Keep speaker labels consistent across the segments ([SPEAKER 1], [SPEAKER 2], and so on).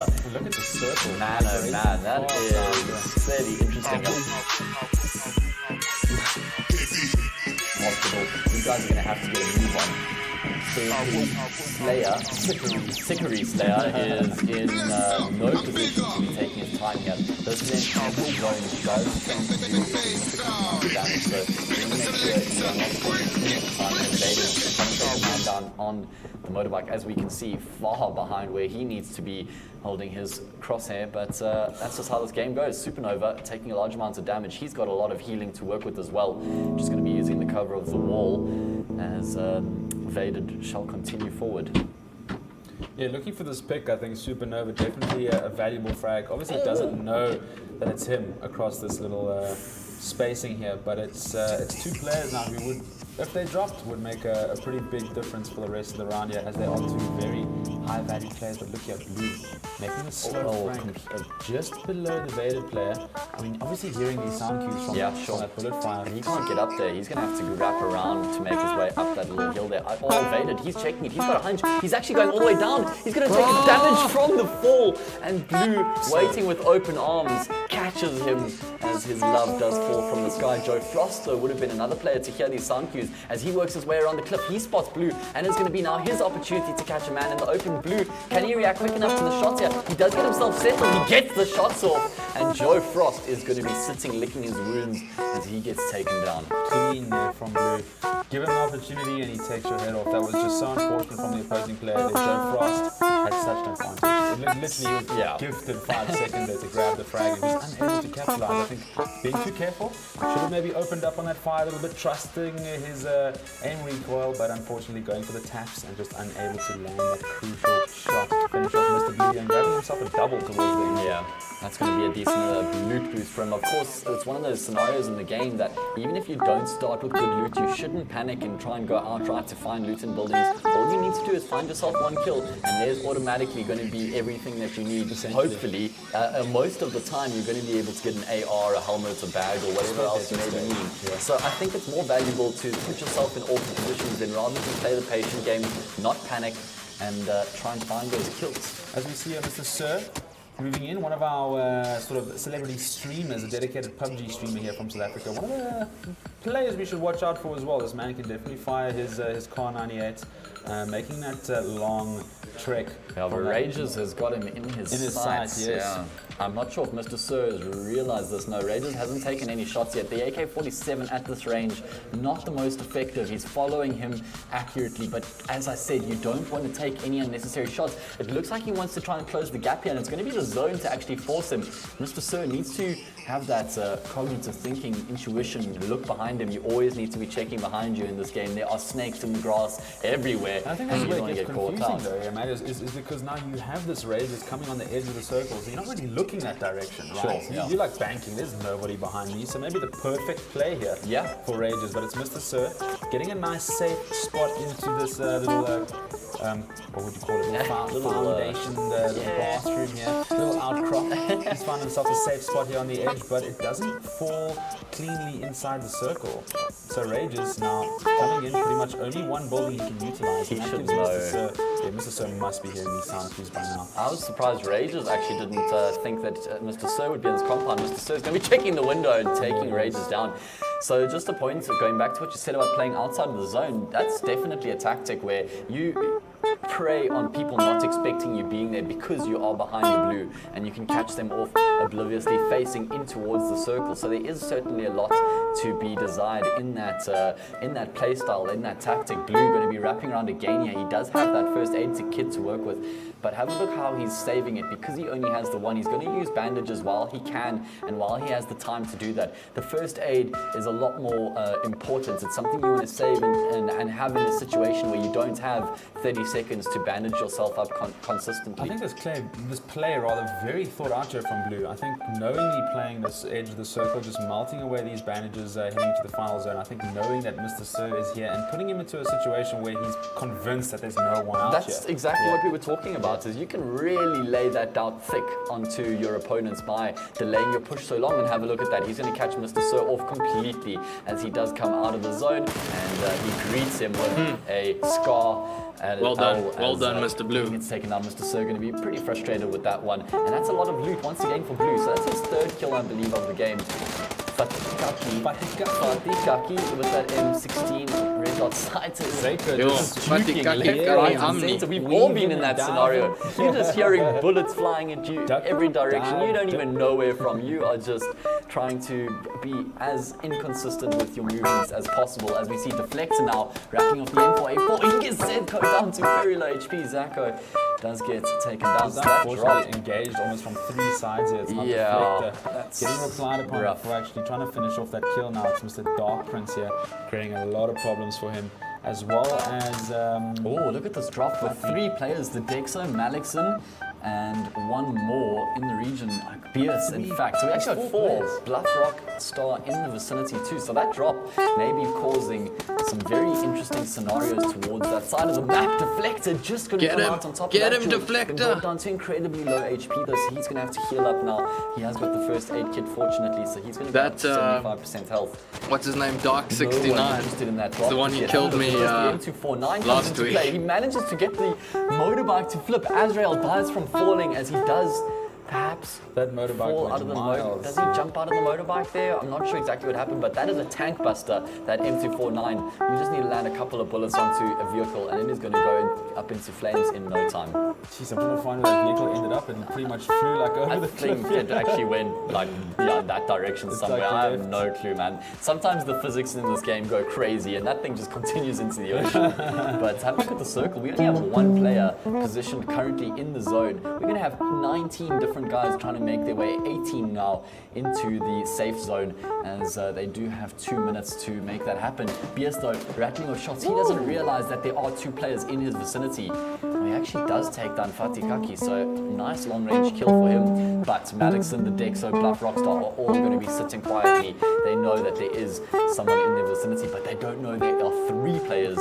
[SPEAKER 1] Look at the circle.
[SPEAKER 2] Man, oh man, that is fairly interesting. Hospital. You guys are going to have to get a new one. Sickery Slayer is in no position to be taking his time here. This length zone does tend to do significant amount of damage, so we need to make sure he's not time and evading to try and take the man down on the motorbike, as we can see far behind where he needs to be holding his crosshair, but that's just how this game goes. Supernova taking a large amount of damage. He's got a lot of healing to work with as well. Just going to be using the cover of the wall as Vaded shall continue forward.
[SPEAKER 1] Yeah, looking for this pick, I think Supernova definitely a valuable frag. Obviously doesn't know that it's him across this little spacing here, but it's two players now who would, if they dropped, would make a pretty big difference for the rest of the round here, as they are two very high value players. But look here, Blue making a slow frank just below the Vaded player. I mean, obviously hearing these sound cues from that bullet fire.
[SPEAKER 2] And he can't get up there. He's going to have to wrap around to make his way up that little hill there. Vaded, he's checking it. He's got a hunch. He's actually going all the way down. He's going to take damage from the fall. And Blue, waiting with open arms, catches him as his love does fall from the sky. Joe Frost, though, would have been another player to hear these sound cues. As he works his way around the cliff, he spots Blue, and it's going to be now his opportunity to catch a man in the open. Blue, can he react quick enough to the shots here? He does get himself settled. He gets the shots off, and Joe Frost is going to be sitting licking his wounds as he gets taken down.
[SPEAKER 1] Clean there from Blue. Give him the opportunity and he takes your head off. That was just so unfortunate from the opposing player that Joe Frost had such an advantage. It literally was gifted 5 seconds there to grab the frag, and he was unable to capitalize. I think being too careful, should have maybe opened up on that fire a little bit, trusting his aim recoil, but unfortunately going for the taps and just unable to land that crucial shot to finish off Mr. Blue and grabbing himself a double towards the end.
[SPEAKER 2] Yeah, that's going to be a decent loot boost for him. Of course, it's one of those scenarios in the game that even if you don't start with good loot, you shouldn't panic and try and go outright to find loot in buildings. All you need to do is find yourself one kill, and there's automatically going to be everything that you need. Hopefully, most of the time you're going to be able to get an AR, a helmet, a bag, or whatever else you may be needing. So I think it's more valuable to put yourself in awful positions than rather than play the patient game, not panic, and try and find those kills.
[SPEAKER 1] As we see here, Mr. Sir moving in, one of our sort of celebrity streamers, a dedicated PUBG streamer here from South Africa. One of the players we should watch out for as well. This man can definitely fire his Car 98, making that long trek.
[SPEAKER 2] Yeah, but Rages has got him in his sights.
[SPEAKER 1] Yes.
[SPEAKER 2] Yeah. I'm not sure if Mr. Sir has realized this. No, Rages hasn't taken any shots yet. The AK-47 at this range, not the most effective. He's following him accurately, but as I said, you don't want to take any unnecessary shots. It looks like he wants to try and close the gap here, and it's going to be the zone to actually force him. Mr. Sir needs to have that cognitive thinking, intuition, look behind him. You always need to be checking behind you in this game. There are snakes in the grass everywhere.
[SPEAKER 1] I think that's where it gets confusing though, yeah, mate, is because now you have this Rage that's coming on the edge of the circle, so you're not really looking that direction, right?
[SPEAKER 2] Sure,
[SPEAKER 1] You're like banking, there's nobody behind me, so maybe the perfect play here for Rages, but it's Mr. Sir getting a nice safe spot into this little, what would you call it, foundation, little bathroom here, little outcrop. He's found himself a safe spot here on the edge, but it doesn't fall cleanly inside the circle. So Rages now coming in, pretty much only one building he can utilize.
[SPEAKER 2] He should know.
[SPEAKER 1] Mr. Sir must be hearing these sound cues by now.
[SPEAKER 2] I was surprised Rages actually didn't think that Mr. Sir would be in his compound. Mr. Sir is going to be checking the window and taking Rages down. So just a point, going back to what you said about playing outside of the zone, that's definitely a tactic where you prey on people not expecting you being there because you are behind the blue, and you can catch them off obliviously facing in towards the circle. So there is certainly a lot to be desired in that play style, in that tactic. Blue going to be wrapping around again here. He does have that first aid kit to work with, but have a look how he's saving it. Because he only has the one, he's going to use bandages while he can and while he has the time to do that. The first aid is a lot more important. It's something you want to save and have in a situation where you don't have 30 seconds to bandage yourself up consistently.
[SPEAKER 1] I think this play rather very thought out here from Blue. I think knowingly playing this edge of the circle, just melting away these bandages heading into the final zone. I think knowing that Mr. Sir is here and putting him into a situation where he's convinced that there's no one out
[SPEAKER 2] That's
[SPEAKER 1] here.
[SPEAKER 2] exactly what we were talking about, is you can really lay that doubt thick onto your opponents by delaying your push so long. And have a look at that. He's going to catch Mr. Sir off completely as he does come out of the zone, and he greets him with a Scar And
[SPEAKER 3] Well done.
[SPEAKER 2] L
[SPEAKER 3] Well
[SPEAKER 2] as,
[SPEAKER 3] done, Mr. Blue.
[SPEAKER 2] He gets taken down. Mr. Sir going to be pretty frustrated with that one. And that's a lot of loot once again for Blue. So that's his third kill, I believe, of the game. Fatikaki with that M16 red dot sighted.
[SPEAKER 3] Yo,
[SPEAKER 2] We've all been in that scenario. You're just hearing bullets flying at you every direction. You don't even know where from. You are just trying to be as inconsistent with your movements as possible. As we see Deflector now racking off the M4A4. He gets Zedko down to very low HP. Zacko does get taken down. So that drop
[SPEAKER 1] engaged almost from 3 sides here. It's not
[SPEAKER 2] Yeah,
[SPEAKER 1] Deflector getting replied upon
[SPEAKER 2] rough.
[SPEAKER 1] for actually trying to finish off that kill. Now it's Mr. Dark Prince here, creating a lot of problems for him, as well as
[SPEAKER 2] oh, look at this drop with 3 players, the Dexo, Malixon, and one more in the region, Beers, in fact. So we actually had 4 Bluff Rock Star in the vicinity too. So that drop may be causing some very interesting scenarios towards that side of the map. Deflector just going to come out on top
[SPEAKER 3] Get
[SPEAKER 2] of that.
[SPEAKER 3] him, Deflector!
[SPEAKER 2] Been brought down to incredibly low HP though, so he's going to have to heal up now. He has got the first aid kit, fortunately, so he's going to get 75% health.
[SPEAKER 3] What's his name? Dark
[SPEAKER 2] No
[SPEAKER 3] 69.
[SPEAKER 2] one interested in that drop.
[SPEAKER 3] The one who
[SPEAKER 2] Yeah,
[SPEAKER 3] killed me
[SPEAKER 2] the M249 comes
[SPEAKER 3] last
[SPEAKER 2] into
[SPEAKER 3] week.
[SPEAKER 2] play. He manages to get the motorbike to flip. Azrael dies from falling as he does perhaps
[SPEAKER 1] that motorbike
[SPEAKER 2] fall
[SPEAKER 1] went
[SPEAKER 2] out of the
[SPEAKER 1] miles.
[SPEAKER 2] Does he jump out of the motorbike there? I'm not sure exactly what happened, but that is a tank buster, that M249. You just need to land a couple of bullets onto a vehicle and it is going to go up into flames in no time.
[SPEAKER 1] Jeez, I'm trying to find where that vehicle ended up and pretty much flew like over
[SPEAKER 2] I
[SPEAKER 1] the
[SPEAKER 2] think
[SPEAKER 1] cliff.
[SPEAKER 2] it actually went like in that direction somewhere.
[SPEAKER 1] like
[SPEAKER 2] I have
[SPEAKER 1] left.
[SPEAKER 2] no clue, man. Sometimes the physics in this game go crazy and that thing just continues into the ocean. But have a look at the circle. We only have 1 player positioned currently in the zone. We're going to have 19 different guys trying to make their way, 18 now, into the safe zone as they do have 2 minutes to make that happen. BS though, rattling of shots. He doesn't realize that there are 2 players in his vicinity. Well, he actually does take down Fatikaki, so nice long range kill for him. But Malixon, the Dexo, Bluff Rockstar are all going to be sitting quietly. They know that there is someone in their vicinity, but they don't know there are 3 players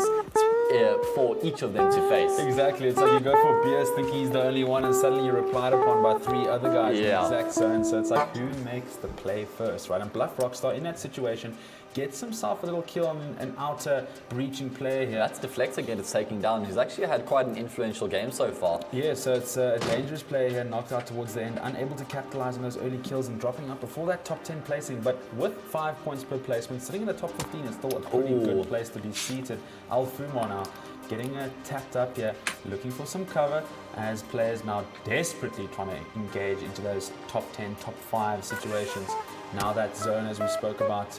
[SPEAKER 2] for each of them to face.
[SPEAKER 1] Exactly, it's like you go for BS thinking he's the only one and suddenly you're replied upon by 3 other guys in the exact zone. So it's like, who makes the play first, right? And Bluff Rockstar in that situation gets himself a little kill on an outer breaching player here.
[SPEAKER 2] That's Deflector gets taken down. He's actually had quite an influential game so far.
[SPEAKER 1] Yeah, so it's a dangerous player here, knocked out towards the end, unable to capitalize on those early kills and dropping out before that top 10 placing. But with 5 points per placement, sitting in the top 15 is still a pretty good place to be seated. Alfuma now getting tapped up here, looking for some cover as players now desperately trying to engage into those top 10, top 5 situations. Now that zone, as we spoke about,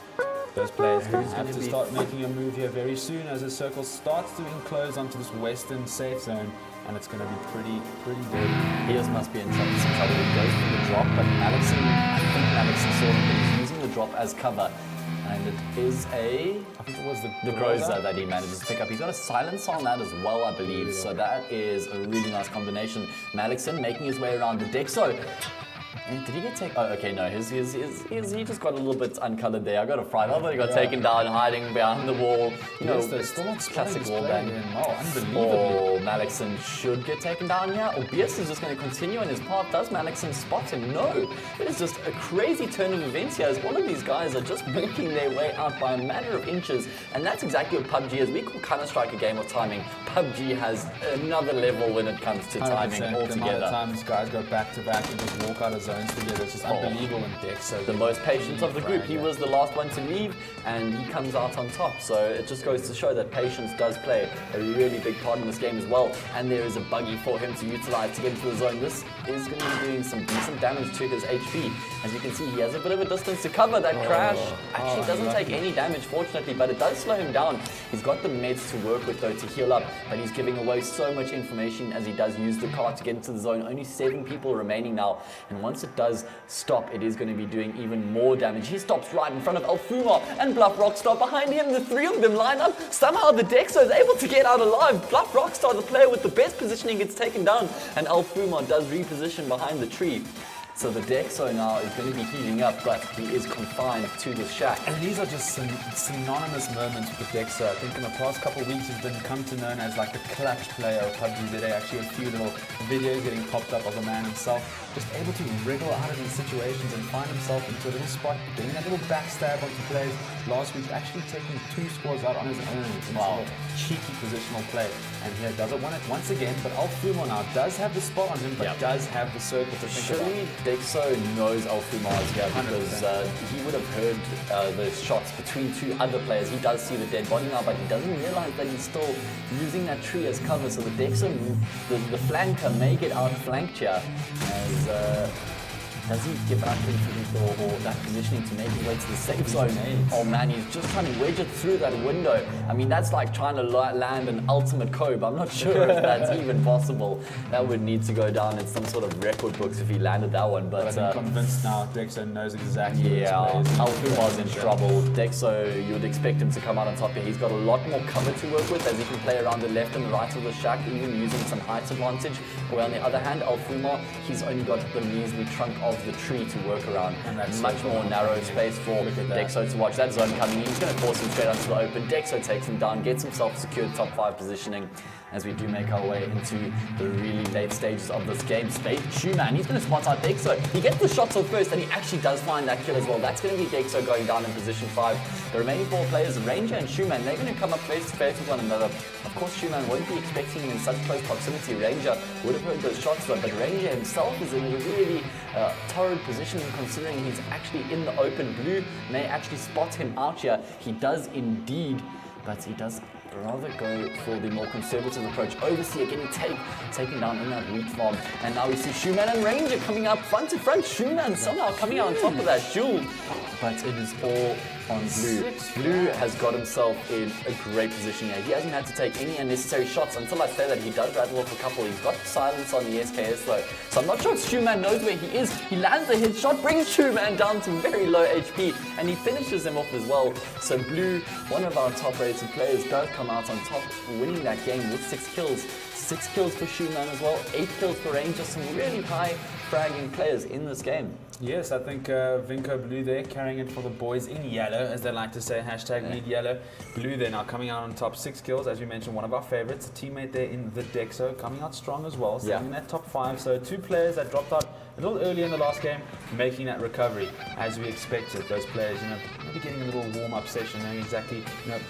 [SPEAKER 1] those players are going to have to start making a move here very soon as the circle starts to enclose onto this western safe zone, and it's going to be pretty dirty.
[SPEAKER 2] Piers must be in some trouble. He goes for the drop, but Malixon, I think Malixon saw him, but he's using the drop as cover. And it is I
[SPEAKER 1] think it was
[SPEAKER 2] the Groza that he manages to pick up. He's got a silencer on that as well, I believe. So that is a really nice combination. Malixon making his way around the Dexo. And did he get taken? Oh, okay, no. He just got a little bit uncolored there. I got a fright. I thought he got taken down, hiding behind the wall. You know,
[SPEAKER 1] they're still not
[SPEAKER 2] classic wall bang.
[SPEAKER 1] Unbelievably.
[SPEAKER 2] Or Malixon should get taken down here. Or BS is just going to continue on his path. Does Malixon spot him? No. It is just a crazy turn of events here as all of these guys are just making their way out by a matter of inches. And that's exactly what PUBG is. We call Counter-Strike a game of timing. PUBG has another level when it comes to timing
[SPEAKER 1] 100%.
[SPEAKER 2] altogether.
[SPEAKER 1] The amount of times guys go back to back and just walk out of zones together. It's just unbelievable in Dex. So
[SPEAKER 2] the most patient of the group. He was the last one to leave and he comes out on top. So it just goes to show that patience does play a really big part in this game as well. And there is a buggy for him to utilize to get into the zone. This is going to be doing some decent damage to his HP. As you can see, he has a bit of a distance to cover. That crash actually doesn't take any damage, fortunately, but it does slow him down. He's got the meds to work with though to heal up, but he's giving away so much information as he does use the car to get into the zone. Only 7 people remaining now, and once it does stop, it is going to be doing even more damage. He stops right in front of Alfuma and Bluff Rockstar behind him. The 3 of them line up. Somehow the Dexo is able to get out alive. Bluff Rockstar, the player with the best positioning, gets taken down, and Alfuma does reposition behind the tree. So the Dexo now is going to be heating up, but he is confined to the shack.
[SPEAKER 1] And these are just some synonymous moments with Dexter. I think in the past couple of weeks he's been come to known as like the clutch player of PUBG today. Actually a few little videos getting popped up of the man himself, just able to wriggle out of these situations and find himself into a little spot, doing that little backstab onto players. Last week actually taking 2 scores out on his own in a cheeky positional play. And here does it once again, but Alfumo now does have the spot on him, but does have the circle to think about.
[SPEAKER 2] Surely Dexo knows Alfumo is here because he would have heard those shots between 2 other players. He does see the dead body now, but he doesn't realize that he's still using that tree as cover. So the Dexo, the flanker may get outflanked here as does he give out or that positioning to make his way to the safe zone? Oh man, he's just trying to wedge it through that window. I mean, that's like trying to land an ultimate Kobe. I'm not sure if that's even possible. That would need to go down in some sort of record books if he landed that one. But
[SPEAKER 1] I'm convinced now Dexo knows exactly
[SPEAKER 2] Alfumo's in trouble. Dexo, you would expect him to come out on top here. He's got a lot more cover to work with as he can play around the left and the right of the shack, even using some height advantage. Where on the other hand, Alfumo, he's only got the measly trunk of the tree to work around. And that's much more narrow space for Dexo to watch. That zone coming in, he's going to force him straight onto the open. Dexo takes him down, gets himself secured top 5 positioning as we do make our way into the really late stages of this game. Shoeman, he's going to spot out Dexo. He gets the shots off first and he actually does find that kill as well. That's going to be Dexo going down in position 5. The remaining 4 players, Ranger and Shoeman, they're going to come up face to face with one another. Of course, Shoeman won't be expecting him in such close proximity. Ranger would have heard those shots though, but Ranger himself is in a really torrid position considering he's actually in the open. Blue may actually spot him out here. He does indeed, but he does rather go for the more conservative approach. Overseer getting taken down in that wheat farm. And now we see Shoeman and Ranger coming up front to front. Shoeman somehow coming out on top of that Jewel. But it is all on Blue. Blue has got himself in a great position here. He hasn't had to take any unnecessary shots until I say that he does rattle off a couple. He's got silence on the SKS though. So I'm not sure if Shoeman knows where he is. He lands the headshot, brings Shoeman down to very low HP, and he finishes him off as well. So Blue, one of our top rated players, does come out on top, winning that game with 6 kills. 6 kills for Shoeman as well, 8 kills for Ranger. Some really high fragging players in this game.
[SPEAKER 1] Yes, I think Vinco Blue there carrying it for the boys in yellow, as they like to say, hashtag need yellow. Blue there now coming out on top, 6 kills, as we mentioned, one of our favorites, a teammate there in the Dexo, coming out strong as well, staying in that top 5. So 2 players that dropped out a little early in the last game, making that recovery as we expected. Those players, maybe getting a little warm-up session, knowing exactly,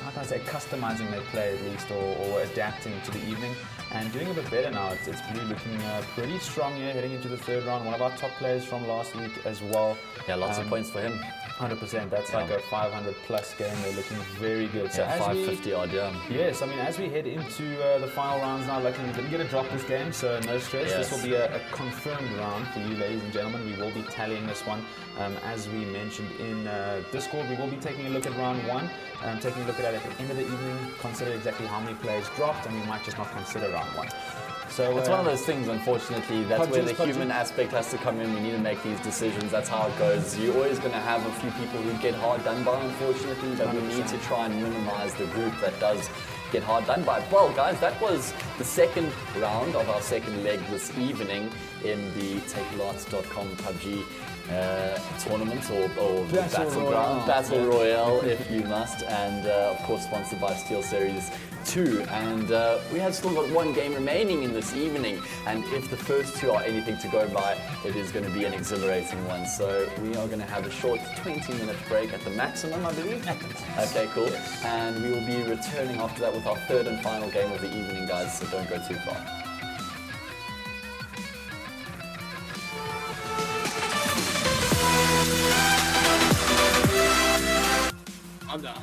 [SPEAKER 1] how can I say, customizing their play at least, or adapting to the evening, and doing a bit better now. It's Blue looking pretty strong here, heading into the 3rd round. One of our top players from last week as well.
[SPEAKER 2] Yeah, lots of points for him.
[SPEAKER 1] 100%. That's like a 500 plus game. They're looking very good. So
[SPEAKER 2] 550 odd, yeah.
[SPEAKER 1] Yes, I mean, as we head into the final rounds now, luckily we didn't get a drop this game, so no stress. Yes. This will be a confirmed round for you, ladies and gentlemen. We will be tallying this one. As we mentioned in Discord, we will be taking a look at round 1, taking a look at it at the end of the evening, consider exactly how many players dropped, and we might just not consider round 1. So
[SPEAKER 2] it's one of those things, unfortunately, that's where the human aspect has to come in. We need to make these decisions. That's how it goes. You're always going to have a few people who get hard done by, unfortunately, but 100%. We need to try and minimize the group that does get hard done by. Well, guys, that was the 2nd round of our 2nd leg this evening in the takelots.com PUBG tournament or Battle Royale, if you must, and of course sponsored by Steel Series 2. And we have still got 1 game remaining in this evening, and if the first 2 are anything to go by, it is going to be an exhilarating one. So we are going to have a short 20-minute break at the maximum, I believe. Okay, cool. And we will be returning after that with our 3rd and final game of the evening, guys, so don't go too far.
[SPEAKER 3] I'm done.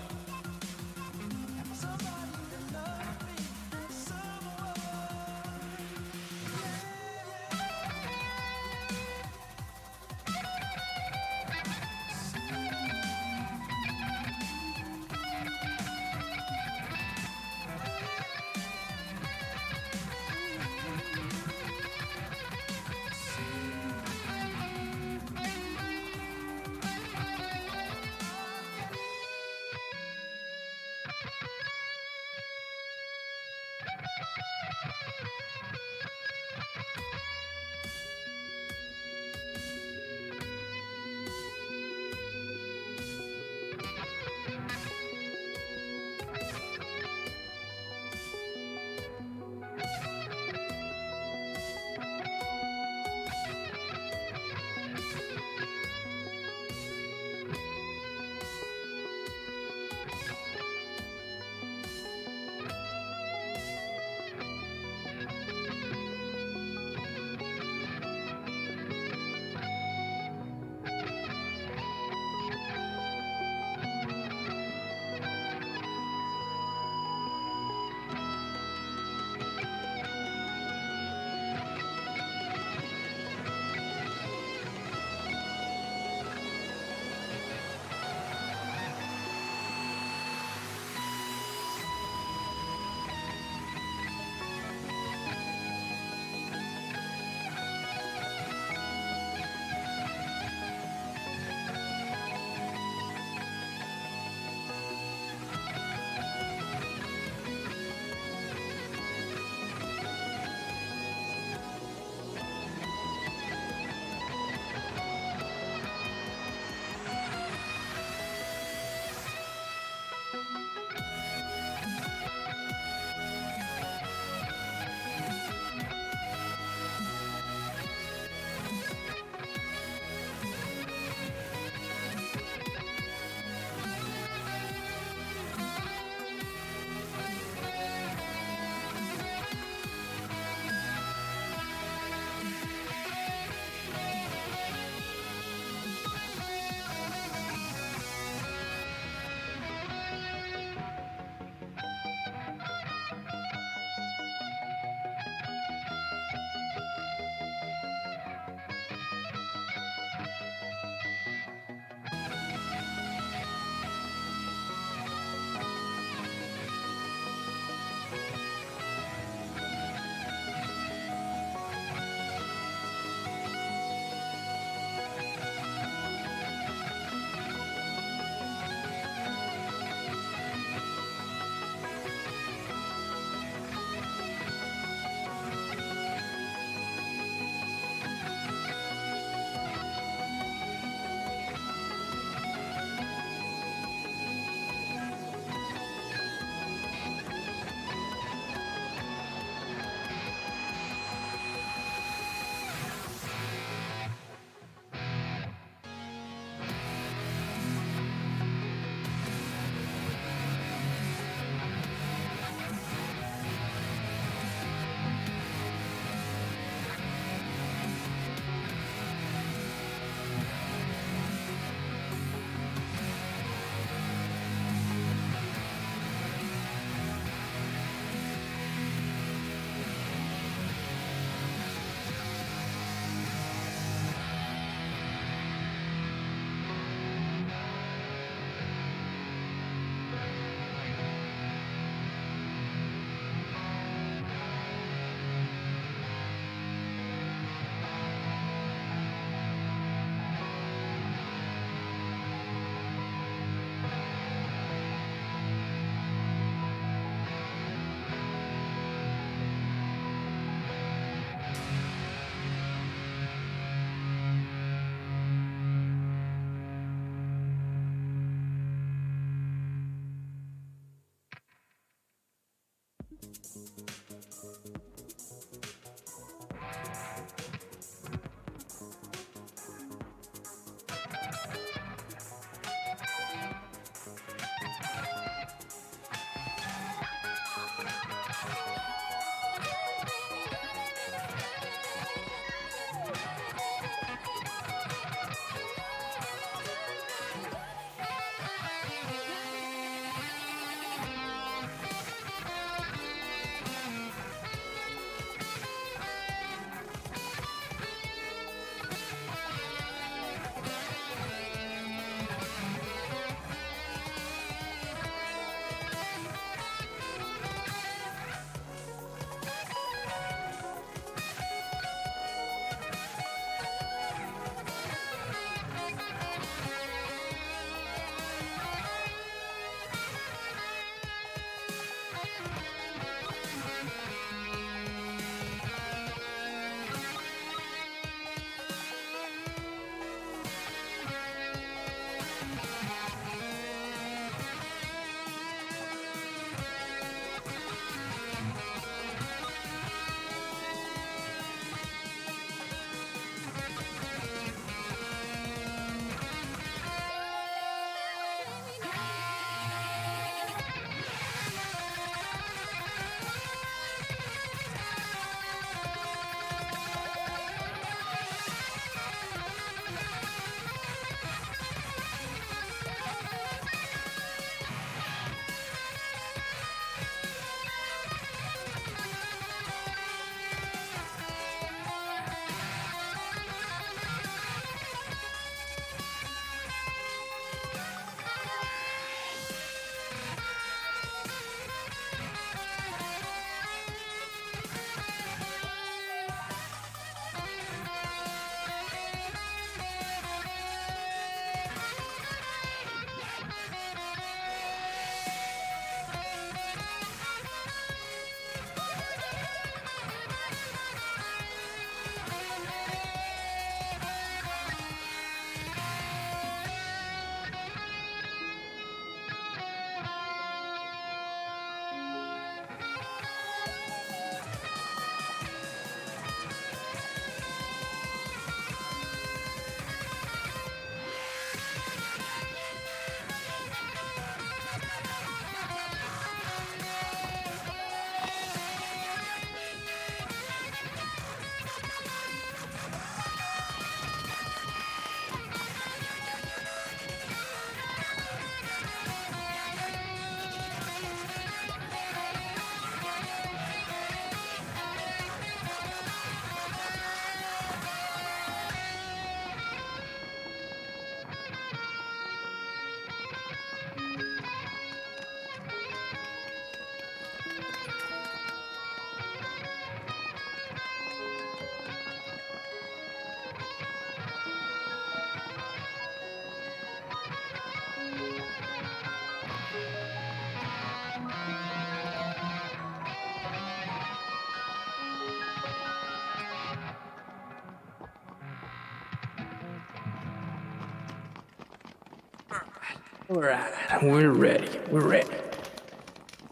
[SPEAKER 3] All right, we're ready. We're ready.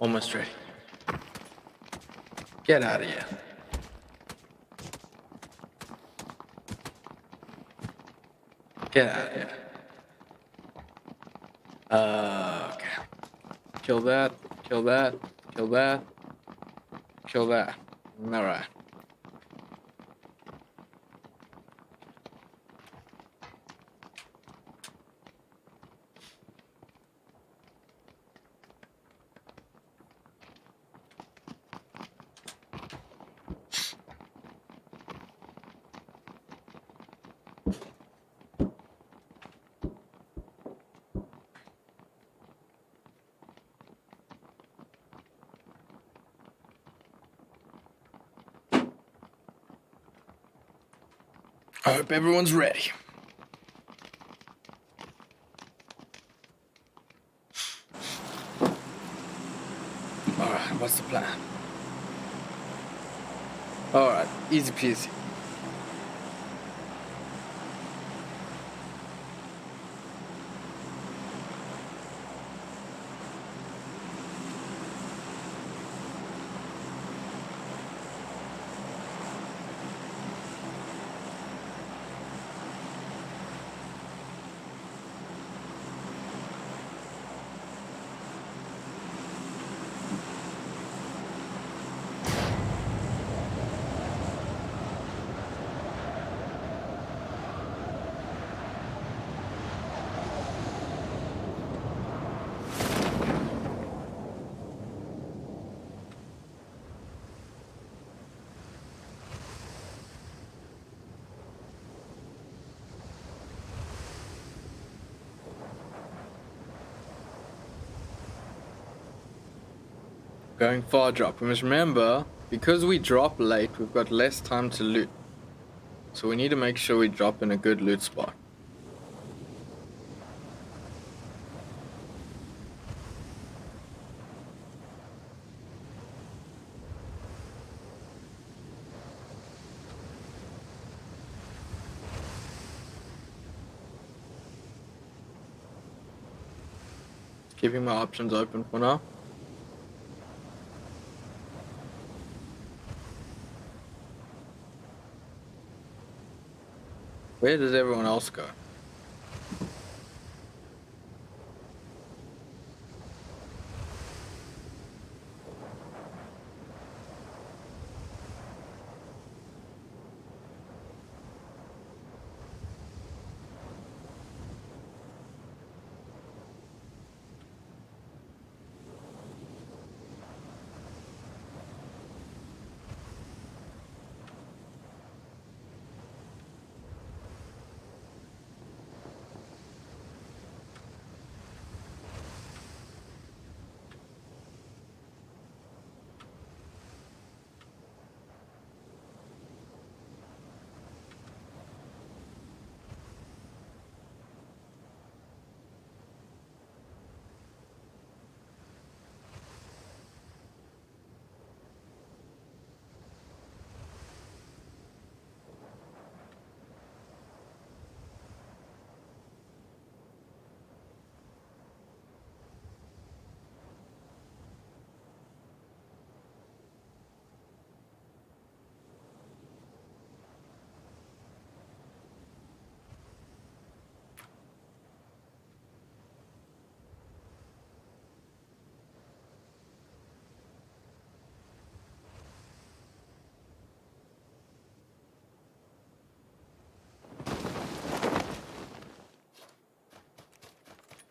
[SPEAKER 3] Almost ready. Get out of here. Get out of here. Okay. Kill that. Kill that. Kill that. Kill that. All right. I hope everyone's ready. All right, what's the plan? All right, easy peasy. Going far drop. We must remember, because we drop late, we've got less time to loot. So we need to make sure we drop in a good loot spot. Keeping my options open for now. Where does everyone else go?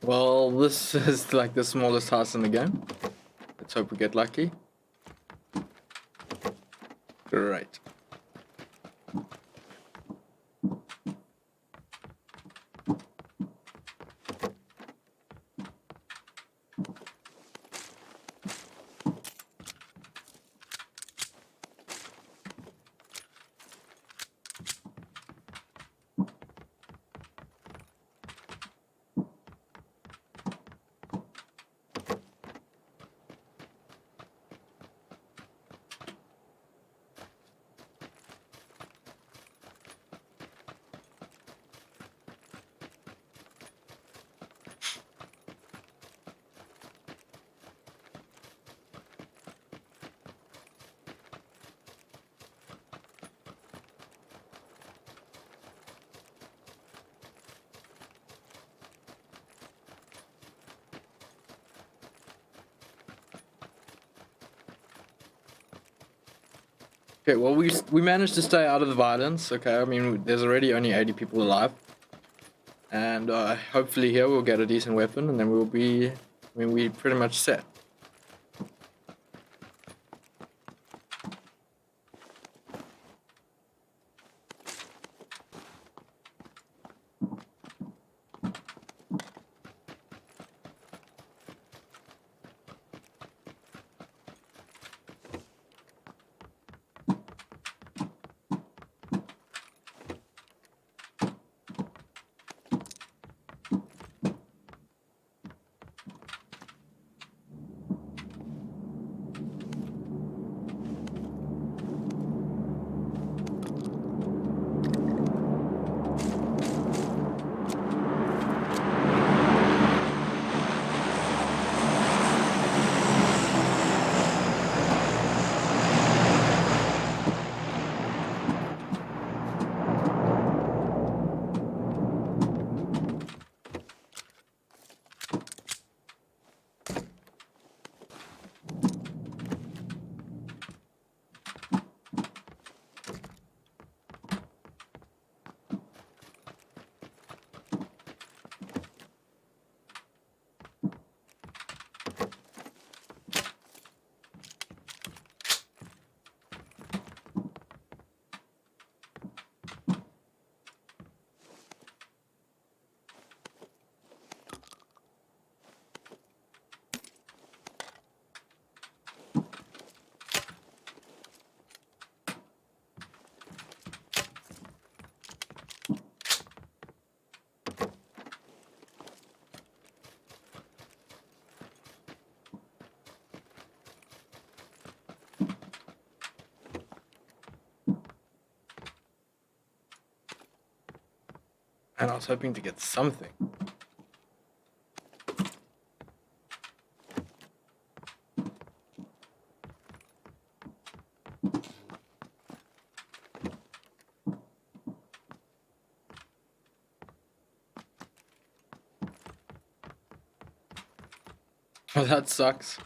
[SPEAKER 3] Well, this is like the smallest house in the game. Let's hope we get lucky. Great. Okay, well we managed to stay out of the violence. Okay, I mean there's already only 80 people alive, and hopefully here we'll get a decent weapon, and then we'll be, I mean we pretty much set. And I was hoping to get something. Oh, that sucks.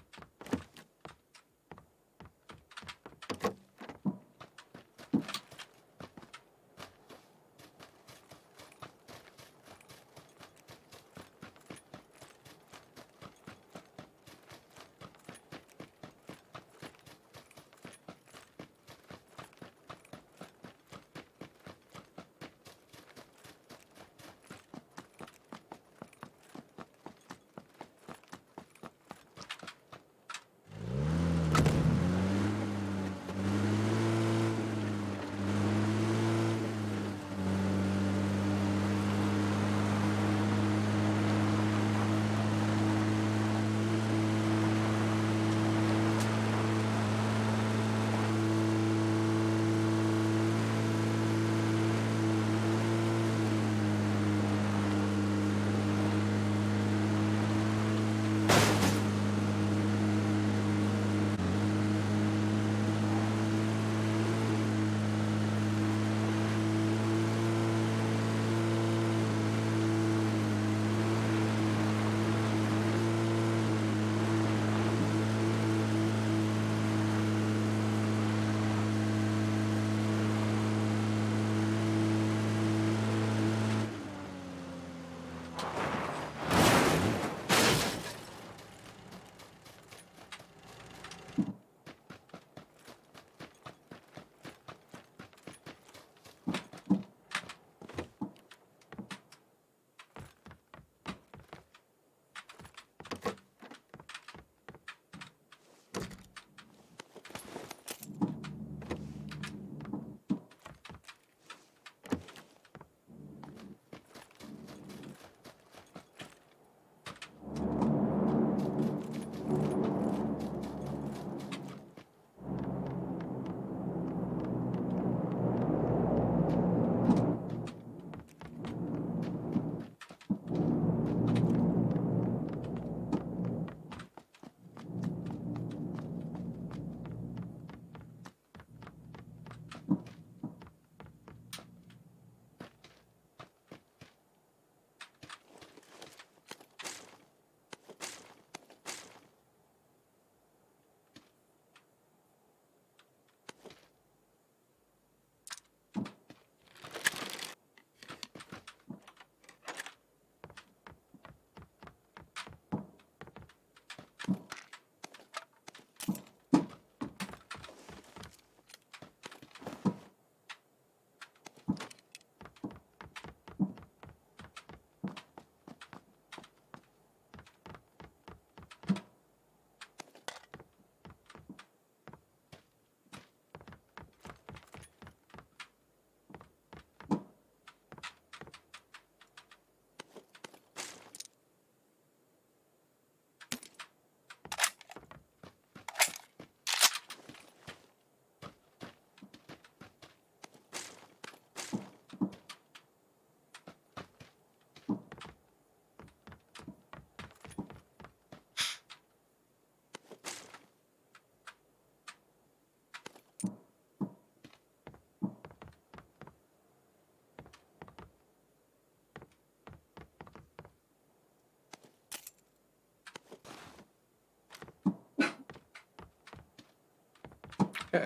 [SPEAKER 3] Okay.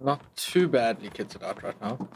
[SPEAKER 3] Not too badly kitted out right now.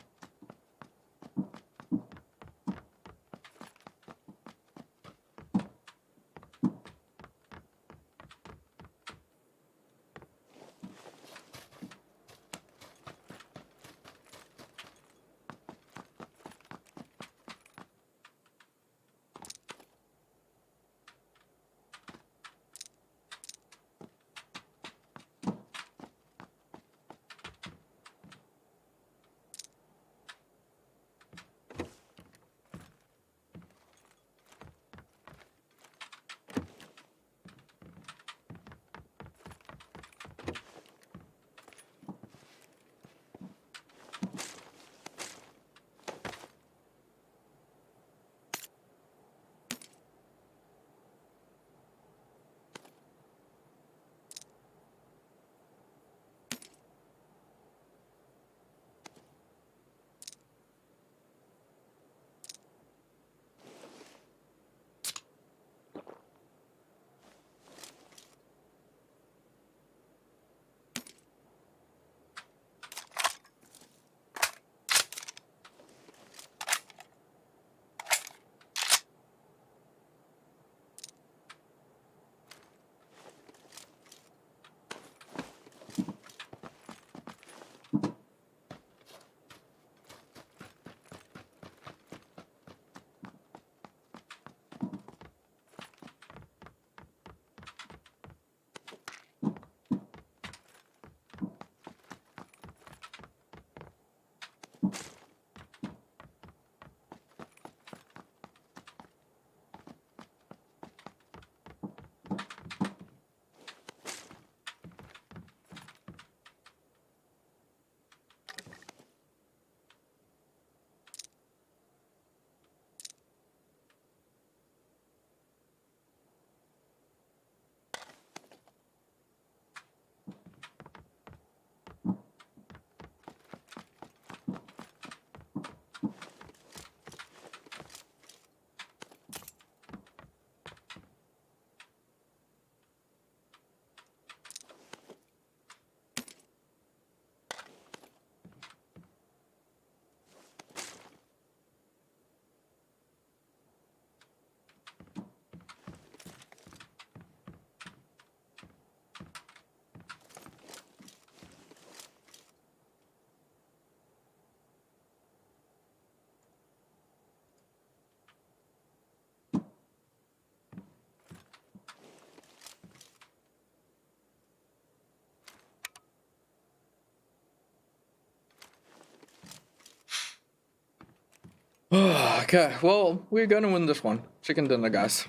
[SPEAKER 3] Okay, well, we're gonna win this one. Chicken dinner, guys.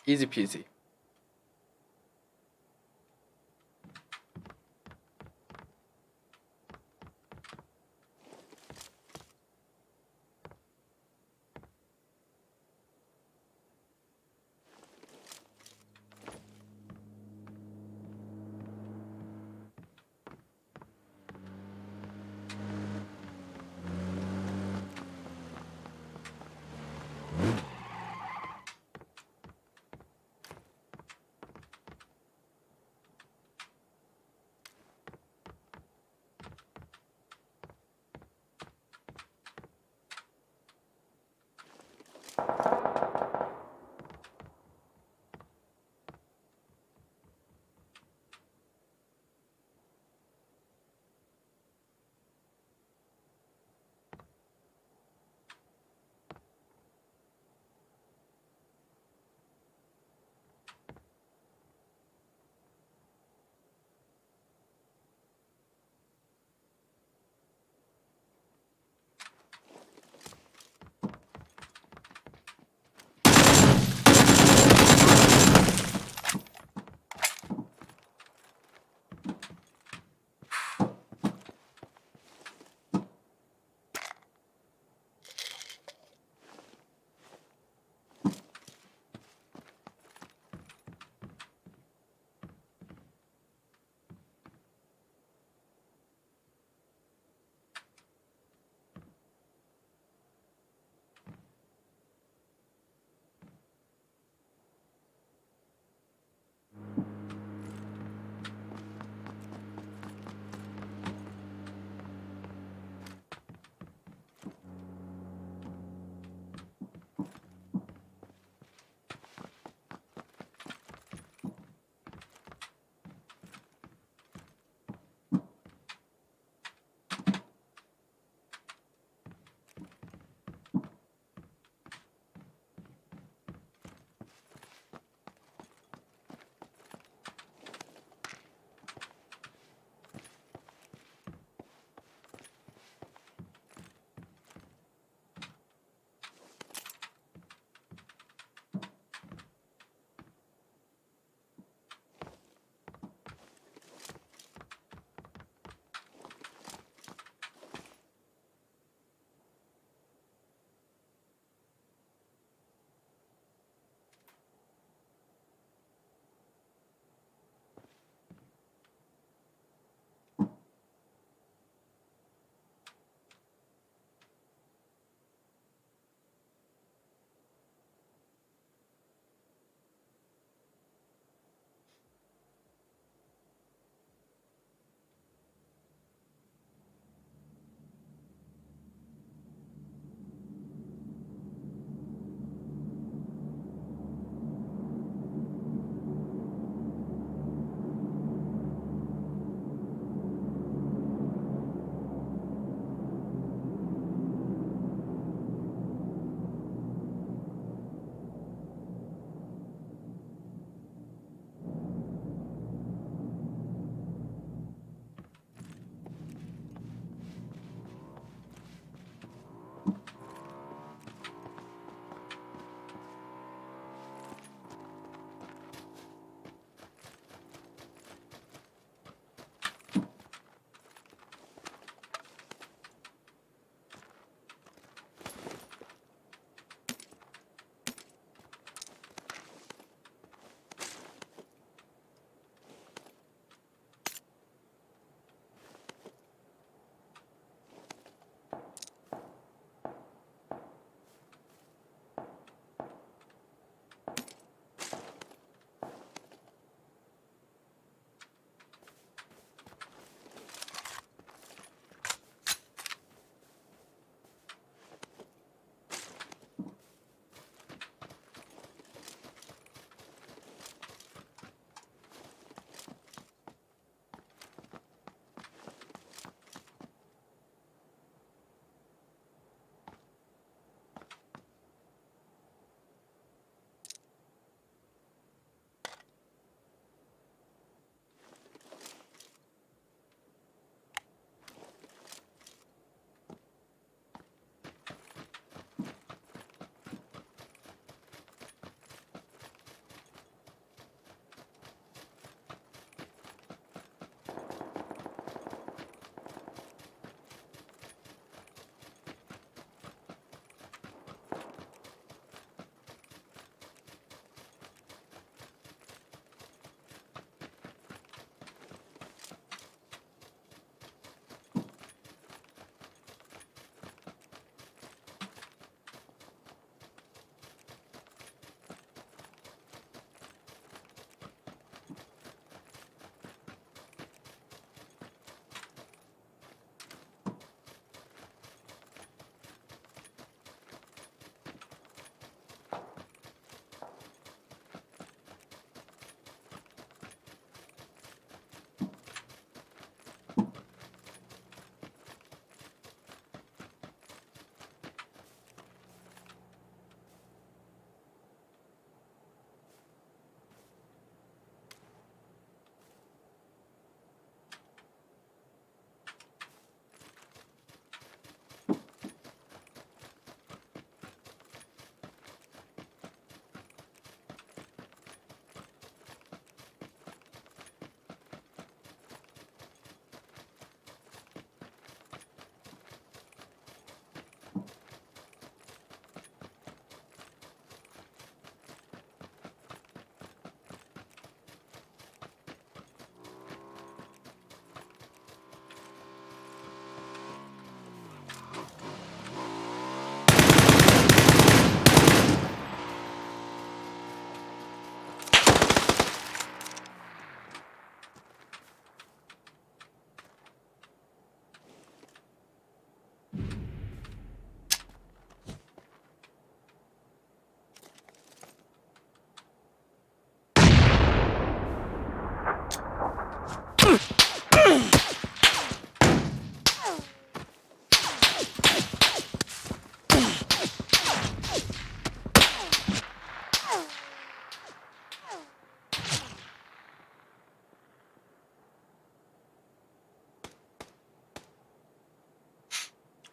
[SPEAKER 3] Easy peasy.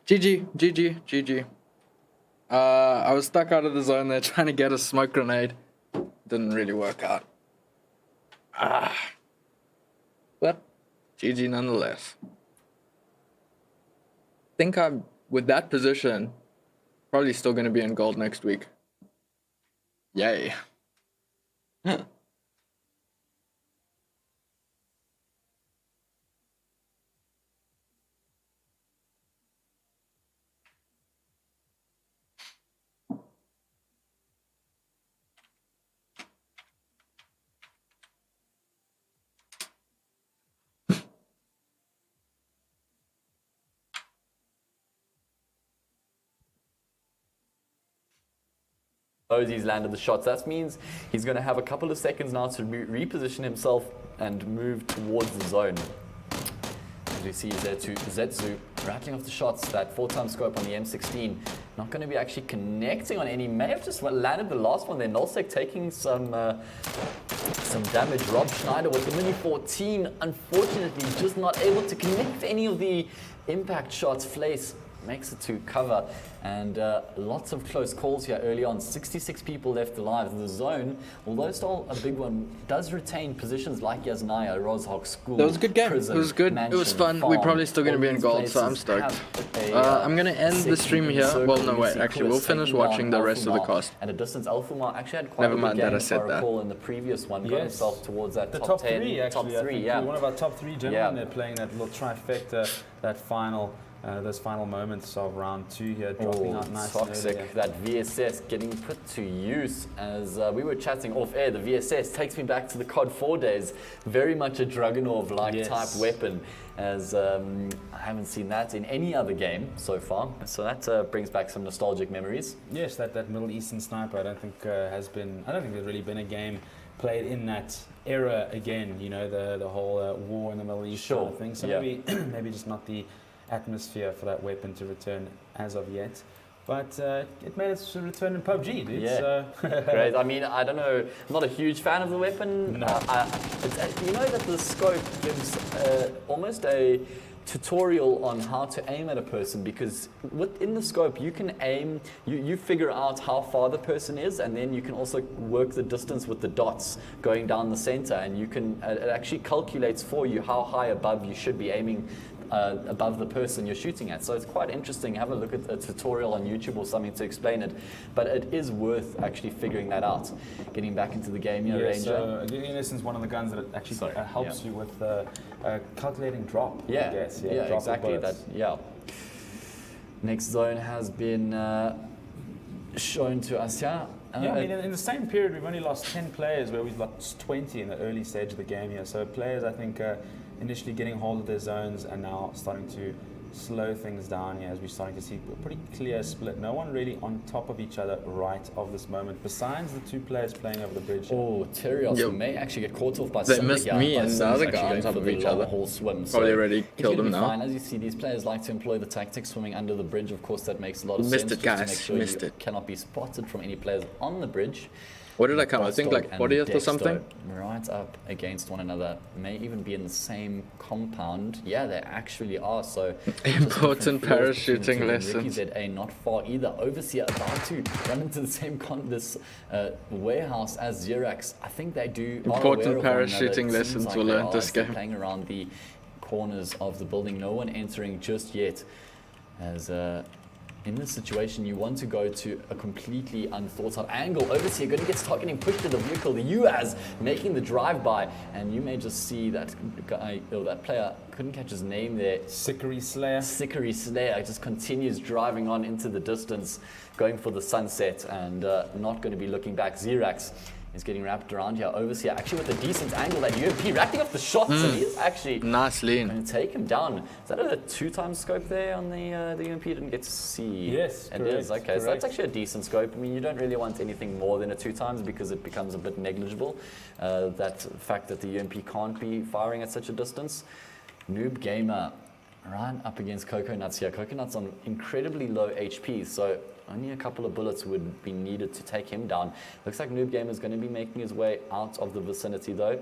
[SPEAKER 3] GG. I was stuck out of the zone there trying to get a smoke grenade. Didn't really work out. But GG nonetheless. Think I'm, with that position, probably still going to be in gold next week. Yay.
[SPEAKER 2] He's landed the shots. That means he's going to have a couple of seconds now to reposition himself and move towards the zone. As you see Zetsu rattling off the shots, that 4x scope on the M16. Not going to be actually connecting on any. May have just landed the last one there. Nullsec taking some damage. Rob Schneider with the Mini 14, unfortunately just not able to connect any of the impact shots. Flace makes it to cover, and lots of close calls here early on. 66 people left alive. The zone, although still a big one, does retain positions like Yasnaya, Rozhok, School.
[SPEAKER 3] That was a good game.
[SPEAKER 2] Prison,
[SPEAKER 3] it was good.
[SPEAKER 2] Mansion,
[SPEAKER 3] it was fun.
[SPEAKER 2] farm.
[SPEAKER 3] We're probably still going to be in
[SPEAKER 2] All
[SPEAKER 3] gold,
[SPEAKER 2] these
[SPEAKER 3] so I'm
[SPEAKER 2] places
[SPEAKER 3] stoked.
[SPEAKER 2] have
[SPEAKER 3] I'm going to end the stream here.
[SPEAKER 2] circle.
[SPEAKER 3] Well, no,
[SPEAKER 2] You
[SPEAKER 3] wait.
[SPEAKER 2] see
[SPEAKER 3] Actually,
[SPEAKER 2] Chris
[SPEAKER 3] we'll finish
[SPEAKER 2] taking
[SPEAKER 3] watching
[SPEAKER 2] down
[SPEAKER 3] the rest of the
[SPEAKER 2] Alphamar
[SPEAKER 3] cast.
[SPEAKER 2] at a distance. Alphamar actually had quite
[SPEAKER 3] Never
[SPEAKER 2] a good
[SPEAKER 3] mind
[SPEAKER 2] game,
[SPEAKER 3] that I
[SPEAKER 2] if
[SPEAKER 3] said
[SPEAKER 2] I
[SPEAKER 3] that.
[SPEAKER 2] recall, in the previous one. Got
[SPEAKER 1] Yes.
[SPEAKER 2] himself towards that
[SPEAKER 1] The
[SPEAKER 2] top,
[SPEAKER 1] top
[SPEAKER 2] 10.
[SPEAKER 1] three, actually.
[SPEAKER 2] Top 3,
[SPEAKER 1] I think
[SPEAKER 2] yeah.
[SPEAKER 1] one of our top 3 gentlemen.
[SPEAKER 2] Yeah.
[SPEAKER 1] They're playing that little trifecta, that final. Those final moments of round 2 here, dropping out nice and early.
[SPEAKER 2] Toxic, that VSS getting put to use. As we were chatting off air, the VSS takes me back to the COD 4 days. Very much a Dragunov-like type weapon, as I haven't seen that in any other game so far. So that brings back some nostalgic memories.
[SPEAKER 1] Yes, that Middle Eastern sniper, I don't think there's really been a game played in that era again, you know, the whole war in the Middle East kind of thing. So maybe just not the atmosphere for that weapon to return as of yet. But it made its return in PUBG, dude.
[SPEAKER 2] Yeah,
[SPEAKER 1] so
[SPEAKER 2] great. I mean, I don't know, I'm not a huge fan of the weapon.
[SPEAKER 1] No.
[SPEAKER 2] You know that the scope gives almost a tutorial on how to aim at a person, because within the scope you can aim, you figure out how far the person is, and then you can also work the distance with the dots going down the center, and you can it actually calculates for you how high above you should be aiming above the person you're shooting at. So it's quite interesting. Have a look at a tutorial on YouTube or something to explain it, but it is worth actually figuring that out. Getting back into the game here, Ranger.
[SPEAKER 1] So in essence, one of the guns that actually helps you with calculating drop. I guess.
[SPEAKER 2] Yeah,
[SPEAKER 1] drop
[SPEAKER 2] exactly.
[SPEAKER 1] of bullets.
[SPEAKER 2] Next zone has been shown to us here.
[SPEAKER 1] I mean, in the same period, we've only lost 10 players, where we've lost 20 in the early stage of the game here. So players, I think, initially getting hold of their zones and now starting to slow things down here, as we're starting to see a pretty clear split. No one really on top of each other right of this moment, besides the 2 players playing over the bridge.
[SPEAKER 2] Oh, Terios may actually get caught off by
[SPEAKER 3] They
[SPEAKER 2] somebody
[SPEAKER 3] missed
[SPEAKER 2] here.
[SPEAKER 3] me
[SPEAKER 2] By
[SPEAKER 3] and the
[SPEAKER 2] Sims
[SPEAKER 3] other
[SPEAKER 2] actually
[SPEAKER 3] guy on
[SPEAKER 2] going
[SPEAKER 3] top
[SPEAKER 2] for
[SPEAKER 3] of
[SPEAKER 2] the
[SPEAKER 3] each
[SPEAKER 2] long
[SPEAKER 3] other.
[SPEAKER 2] haul swim.
[SPEAKER 3] Probably already
[SPEAKER 2] he's
[SPEAKER 3] killed
[SPEAKER 2] gonna
[SPEAKER 3] him
[SPEAKER 2] be
[SPEAKER 3] now.
[SPEAKER 2] fine. As you see, these players like to employ the tactics swimming under the bridge. Of course, that makes a lot of
[SPEAKER 3] Missed
[SPEAKER 2] sense.
[SPEAKER 3] it,
[SPEAKER 2] just to
[SPEAKER 3] guys.
[SPEAKER 2] make sure
[SPEAKER 3] Missed
[SPEAKER 2] you
[SPEAKER 3] it.
[SPEAKER 2] cannot be spotted from any players on the bridge.
[SPEAKER 3] What did I come? I think like 40th or something.
[SPEAKER 2] Right up against one another. May even be in the same compound. Yeah, they actually are. So
[SPEAKER 3] Important parachuting
[SPEAKER 2] Ricky
[SPEAKER 3] lessons.
[SPEAKER 2] ZA not far either. Overseer about to run into the same warehouse as Xerax. I think they do.
[SPEAKER 3] Important
[SPEAKER 2] are aware of one
[SPEAKER 3] parachuting
[SPEAKER 2] another. It
[SPEAKER 3] lessons
[SPEAKER 2] seems
[SPEAKER 3] were
[SPEAKER 2] like they
[SPEAKER 3] learned
[SPEAKER 2] are,
[SPEAKER 3] this
[SPEAKER 2] as they're
[SPEAKER 3] game.
[SPEAKER 2] playing around the corners of the building. No one entering just yet. As in this situation, you want to go to a completely unthought of angle. Overseer going to get stuck getting pushed to the vehicle. The UAZ making the drive-by, and you may just see that guy, or that player, couldn't catch his name there.
[SPEAKER 1] Sickery Slayer.
[SPEAKER 2] Sickery Slayer just continues driving on into the distance, going for the sunset, and not going to be looking back. Xerax is getting wrapped around here. Overseer actually with a decent angle. That UMP racking off the shots, and he's actually
[SPEAKER 3] Nice lean.
[SPEAKER 2] going to take him down. Is that a 2x scope there on the UMP? Didn't get to see.
[SPEAKER 1] Yes,
[SPEAKER 2] it is. Okay, so that's actually a decent scope. I mean, you don't really want anything more than a 2x because it becomes a bit negligible. That fact that the UMP can't be firing at such a distance. Noob Gamer right up against Coconuts here. Coconuts on incredibly low HP, so only a couple of bullets would be needed to take him down. Looks like Noob Gamer is going to be making his way out of the vicinity though.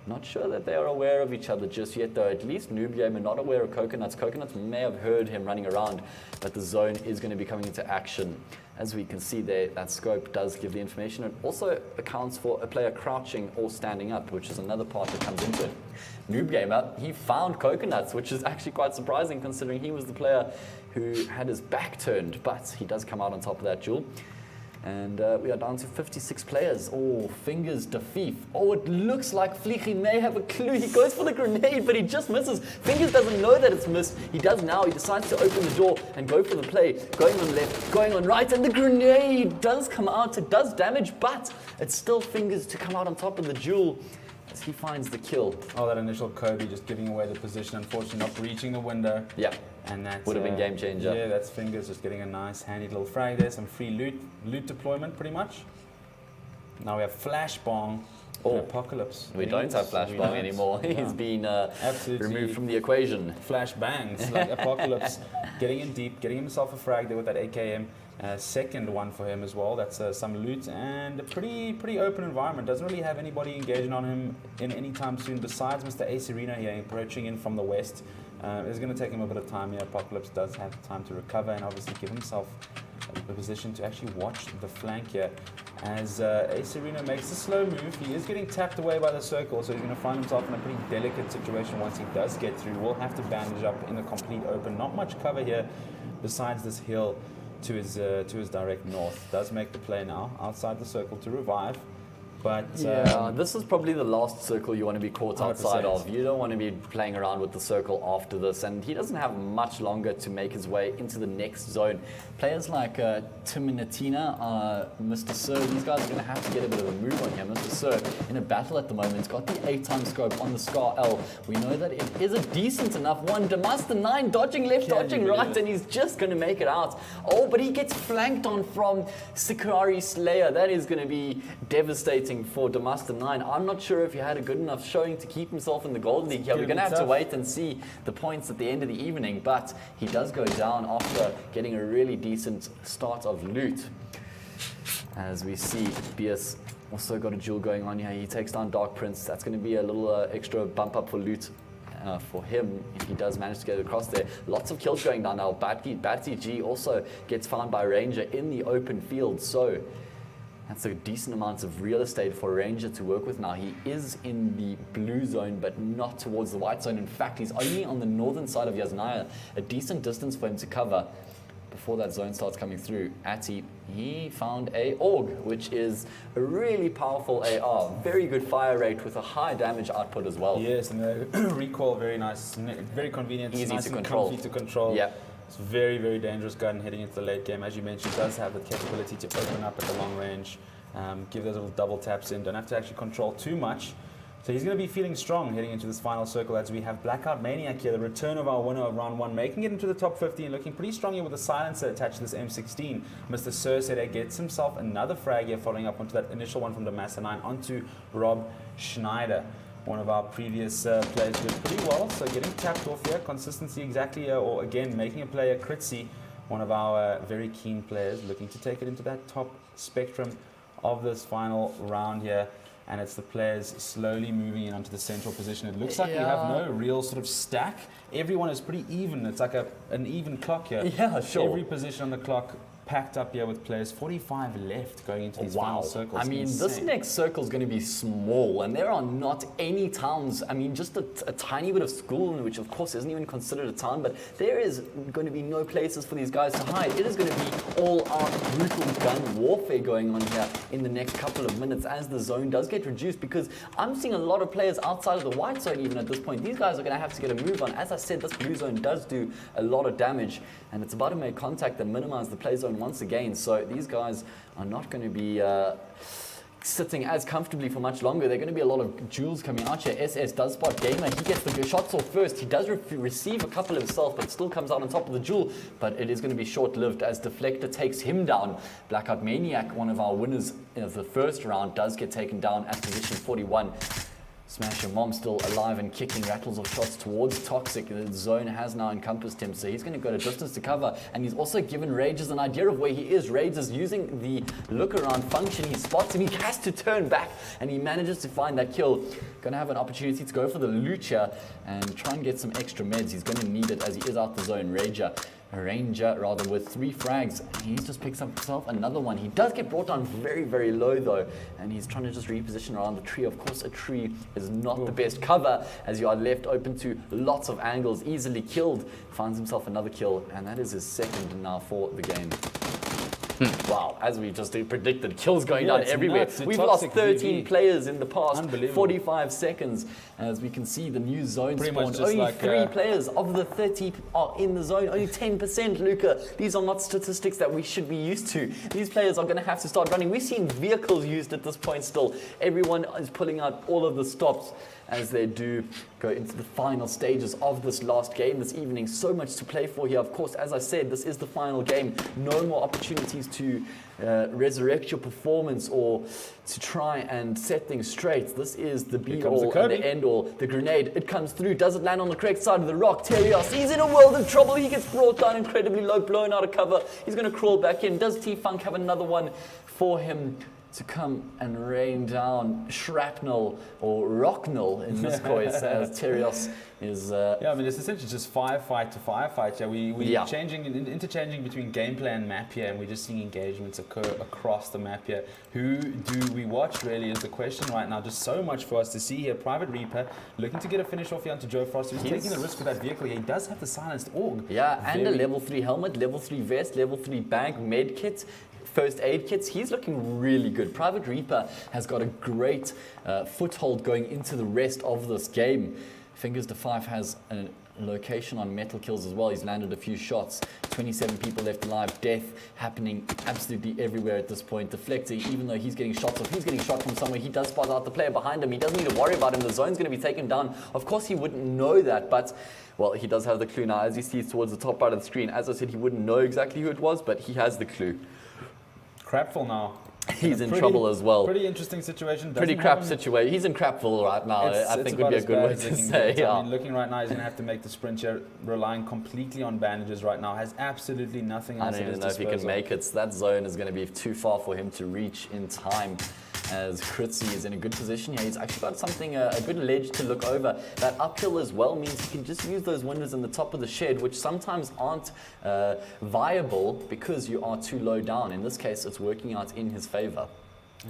[SPEAKER 2] Not sure that they are aware of each other just yet, though. At least Noob Gamer not aware of Coconuts. Coconuts may have heard him running around, but the zone is going to be coming into action. As we can see there, that scope does give the information. It also accounts for a player crouching or standing up, which is another part that comes into it. Noob Gamer, he found Coconuts, which is actually quite surprising considering he was the player who had his back turned, but he does come out on top of that duel. And we are down to 56 players. Oh, Fingers Defeef. Oh, it looks like Vliegi may have a clue. He goes for the grenade, but he just misses. Fingers doesn't know that it's missed. He does now. He decides to open the door and go for the play. Going on left, going on right, and the grenade does come out. It does damage, but it's still Fingers to come out on top of the duel as he finds the kill.
[SPEAKER 1] Oh, that initial Kobe just giving away the position, unfortunately not reaching the window.
[SPEAKER 2] Yeah.
[SPEAKER 1] And that
[SPEAKER 2] would have been game changer.
[SPEAKER 1] Yeah, that's Fingers just getting a nice handy little frag there, some free loot deployment pretty much. Now we have Flashbang and Apocalypse.
[SPEAKER 2] We don't have Flashbang anymore.
[SPEAKER 1] Yeah.
[SPEAKER 2] He's been
[SPEAKER 1] Absolutely
[SPEAKER 2] removed from the equation.
[SPEAKER 1] Flashbangs, like Apocalypse, getting in deep, getting himself a frag there with that AKM. Second one for him as well. That's some loot and a pretty open environment. Doesn't really have anybody engaging on him in any time soon besides Mr. Ace Arena here approaching in from the west. It's going to take him a bit of time here. Apocalypse does have time to recover and obviously give himself a position to actually watch the flank here. As Ace Arena makes a slow move, he is getting tapped away by the circle, so he's going to find himself in a pretty delicate situation once he does get through. We'll have to bandage up in the complete open. Not much cover here besides this hill to his direct north. Does make the play now outside the circle to revive. But
[SPEAKER 2] yeah, this is probably the last circle you want to be caught outside
[SPEAKER 1] 100%.
[SPEAKER 2] of. You don't want to be playing around with the circle after this, and he doesn't have much longer to make his way into the next zone. Players like Timinatina, Mr. Sir, these guys are going to have to get a bit of a move on here. Mr. Sir, in a battle at the moment, he's got the 8-time scope on the Scar L. We know that it is a decent enough one. Demaster 9 dodging left, dodging right, and he's just going to make it out. Oh, but he gets flanked on from Sikari Slayer. That is going to be devastating for Demaster 9. I'm not sure if he had a good enough showing to keep himself in the Gold League here. We're going to have to wait and see the points at the end of the evening, but he does go down after getting a really decent start of loot. As we see, BS also got a duel going on here. He takes down Dark Prince. That's going to be a little extra bump up for loot. For him, if he does manage to get across there. Lots of kills going down now. Batty G also gets found by Ranger in the open field, so that's a decent amount of real estate for Ranger to work with now. He is in the blue zone, but not towards the white zone. In fact, he's only on the northern side of Yasnaya, a decent distance for him to cover before that zone starts coming through. Atty, he found a AUG, which is a really powerful AR. Very good fire rate with a high damage output as well.
[SPEAKER 1] Yes, and the recoil very nice, very convenient,
[SPEAKER 2] easy
[SPEAKER 1] nice
[SPEAKER 2] to
[SPEAKER 1] and
[SPEAKER 2] control.
[SPEAKER 1] comfy to control.
[SPEAKER 2] Yeah.
[SPEAKER 1] It's a very, very dangerous gun heading into the late game. As you mentioned, does have the capability to open up at the long range, give those little double taps in. Don't have to actually control too much. So he's going to be feeling strong heading into this final circle as we have Blackout Maniac here, the return of our winner of round 1, making it into the top 15, looking pretty strong here with a silencer attached to this M16. Mr. Sir Sede gets himself another frag here, following up onto that initial one from the Massa 9 onto Rob Schneider. One of our previous players did pretty well, so getting tapped off here, consistency exactly, or again, making a play a Critzy, one of our very keen players looking to take it into that top spectrum of this final round here. And it's the players slowly moving in onto the central position. It looks like we have no real sort of stack. Everyone is pretty even. It's like an even clock here.
[SPEAKER 2] Yeah, sure.
[SPEAKER 1] Every position on the clock packed up here with players. 45 left going into these final circles.
[SPEAKER 2] I mean, this next circle is going to be small, and there are not any towns. I mean, just a tiny bit of school, which of course isn't even considered a town, but there is going to be no places for these guys to hide. It is going to be all out brutal gun warfare going on here in the next couple of minutes as the zone does get reduced, because I'm seeing a lot of players outside of the white zone even at this point. These guys are going to have to get a move on. As I said, this blue zone does do a lot of damage, and it's about to make contact and minimize the play zone once again. So these guys are not going to be sitting as comfortably for much longer. There are going to be a lot of duels coming out here. SS does spot Gamer. He gets the shots off first. He does receive a couple himself, but still comes out on top of the duel. But it is going to be short-lived as Deflector takes him down. Blackout Maniac, one of our winners of the first round, does get taken down at position 41. Smash and Mom still alive and kicking, rattles off shots towards Toxic. The zone has now encompassed him, so he's going to go to distance to cover. And he's also given Rages an idea of where he is. Rages is using the look around function. He spots him, he has to turn back, and he manages to find that kill. Going to have an opportunity to go for the Lucha and try and get some extra meds. He's going to need it as he is out the zone. Ranger rather, with 3 frags. He just picks up himself another one. He does get brought down very, very low though, and he's trying to just reposition around the tree. Of course, a tree is not the best cover as you are left open to lots of angles. Easily killed. Finds himself another kill, and that is his second now for the game. Wow, as we just predicted, kills going down everywhere. We've lost 13 players in the past 45 seconds. As we can see, the new zone spawned. Only like 3 players of the 30 are in the zone. Only 10%, Luca. These are not statistics that we should be used to. These players are going to have to start running. We've seen vehicles used at this point still. Everyone is pulling out all of the stops as they do go into the final stages of this last game this evening. So much to play for here. Of course, as I said, this is the final game. No more opportunities to resurrect your performance or to try and set things straight. This is the be-all and the end-all. The grenade, it comes through. Does it land on the correct side of the rock? Terios, he's in a world of trouble. He gets brought down incredibly low, blown out of cover. He's going to crawl back in. Does T-Funk have another one for him to come and rain down shrapnel or rocknel in this case as Terios is...
[SPEAKER 1] yeah, I mean, it's essentially just firefight to firefight. Yeah, we're interchanging between gameplay and map here, and we're just seeing engagements occur across the map here. Who do we watch, really, is the question right now. Just so much for us to see here. Private Reaper looking to get a finish off here onto Joe Frost, who's taking the risk with that vehicle here. He does have the silenced AUG.
[SPEAKER 2] Yeah, and a level 3 helmet, level 3 vest, level 3 bag, med kit, first aid kits. He's looking really good. Private Reaper has got a great foothold going into the rest of this game. Fingers to 5 has a location on metal kills as well. He's landed a few shots. 27 people left alive. Death happening absolutely everywhere at this point. Deflecting, even though he's getting shots off, he's getting shot from somewhere. He does spot out the player behind him. He doesn't need to worry about him. The zone's going to be taken down. Of course, he wouldn't know that, but well, he does have the clue now. As he sees towards the top right of the screen, as I said, he wouldn't know exactly who it was, but he has the clue.
[SPEAKER 1] Crapful now.
[SPEAKER 2] He's in trouble as well.
[SPEAKER 1] Pretty interesting situation.
[SPEAKER 2] Pretty crap situation. He's in crapful right now, I think would be a good way to say. Yeah.
[SPEAKER 1] I mean, looking right now, he's going to have to make the sprint here, relying completely on bandages right now. Has absolutely nothing else at his disposal.
[SPEAKER 2] I don't even know if he can make it. That zone is going to be too far for him to reach in time. As Kritzy is in a good position here. He's actually got something, a good ledge to look over. That uphill as well means he can just use those windows in the top of the shed, which sometimes aren't viable because you are too low down. In this case, it's working out in his favor.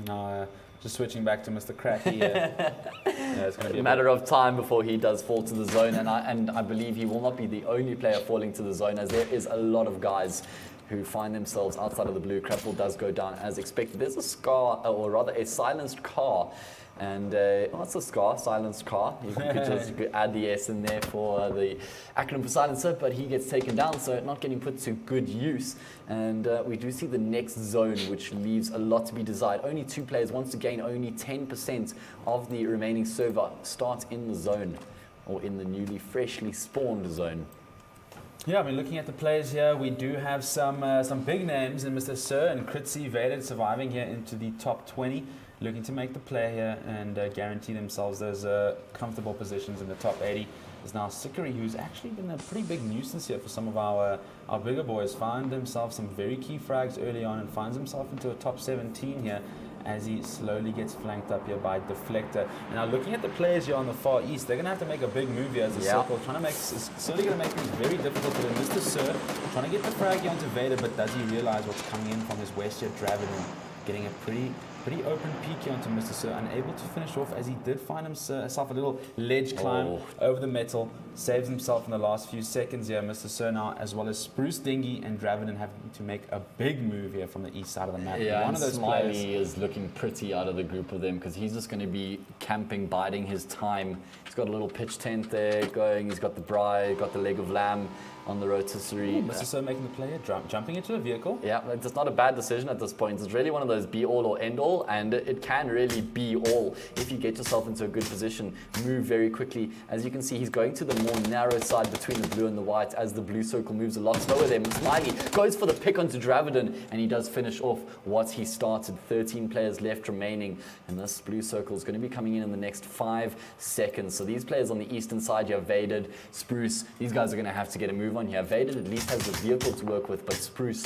[SPEAKER 1] Now, just switching back to Mr. Cracky here. It's going to be
[SPEAKER 2] a matter of time before he does fall to the zone, and I believe he will not be the only player falling to the zone, as there is a lot of guys who find themselves outside of the blue. Crapple does go down as expected. There's a scar, or rather a silenced car. And it's a scar, silenced car. You could just add the S in there for the acronym for silencer, but he gets taken down, so not getting put to good use. And we do see the next zone, which leaves a lot to be desired. Only 2 players. Once again, only 10% of the remaining server start in the zone, or in the newly, freshly spawned zone.
[SPEAKER 1] Yeah, I mean, looking at the players here, we do have some big names in Mr. Sir and Kritzy Vader surviving here into the top 20, looking to make the play here and guarantee themselves those comfortable positions in the top 80. There's now Sikari, who's actually been a pretty big nuisance here for some of our bigger boys. Found himself some very key frags early on and finds himself into a top 17 here, as he slowly gets flanked up here by Deflector. And now looking at the players here on the far east, they're going to have to make a big move here as a circle. It's certainly going to make things very difficult for them. Mr. Sir trying to get the frag here onto Vader, but does he realize what's coming in from his west here? Draven getting a pretty open peek here onto Mr. Sir, unable to finish off as he did find himself a little ledge climb over the metal, saves himself in the last few seconds here. Mr. Sir now, as well as Spruce Dingy and Draven, having to make a big move here from the east side of the map.
[SPEAKER 2] Yeah,
[SPEAKER 1] one of those
[SPEAKER 2] Smiley
[SPEAKER 1] players
[SPEAKER 2] is looking pretty out of the group of them because he's just going to be camping, biding his time. He's got a little pitch tent there going, he's got the braai, got the leg of lamb, on the rotisserie.
[SPEAKER 1] Mr. So making the play, jumping into a vehicle.
[SPEAKER 2] Yeah, it's not a bad decision at this point. It's really one of those be all or end all, and it can really be all if you get yourself into a good position, move very quickly. As you can see, he's going to the more narrow side between the blue and the white as the blue circle moves a lot slower there. Smiley goes for the pick onto Dravidon, and he does finish off what he started. 13 players left remaining, and this blue circle is going to be coming in the next 5 seconds. So these players on the eastern side, you have Vaded, Spruce. These guys are going to have to get a move on here. Vaded at least has the vehicle to work with, but Spruce,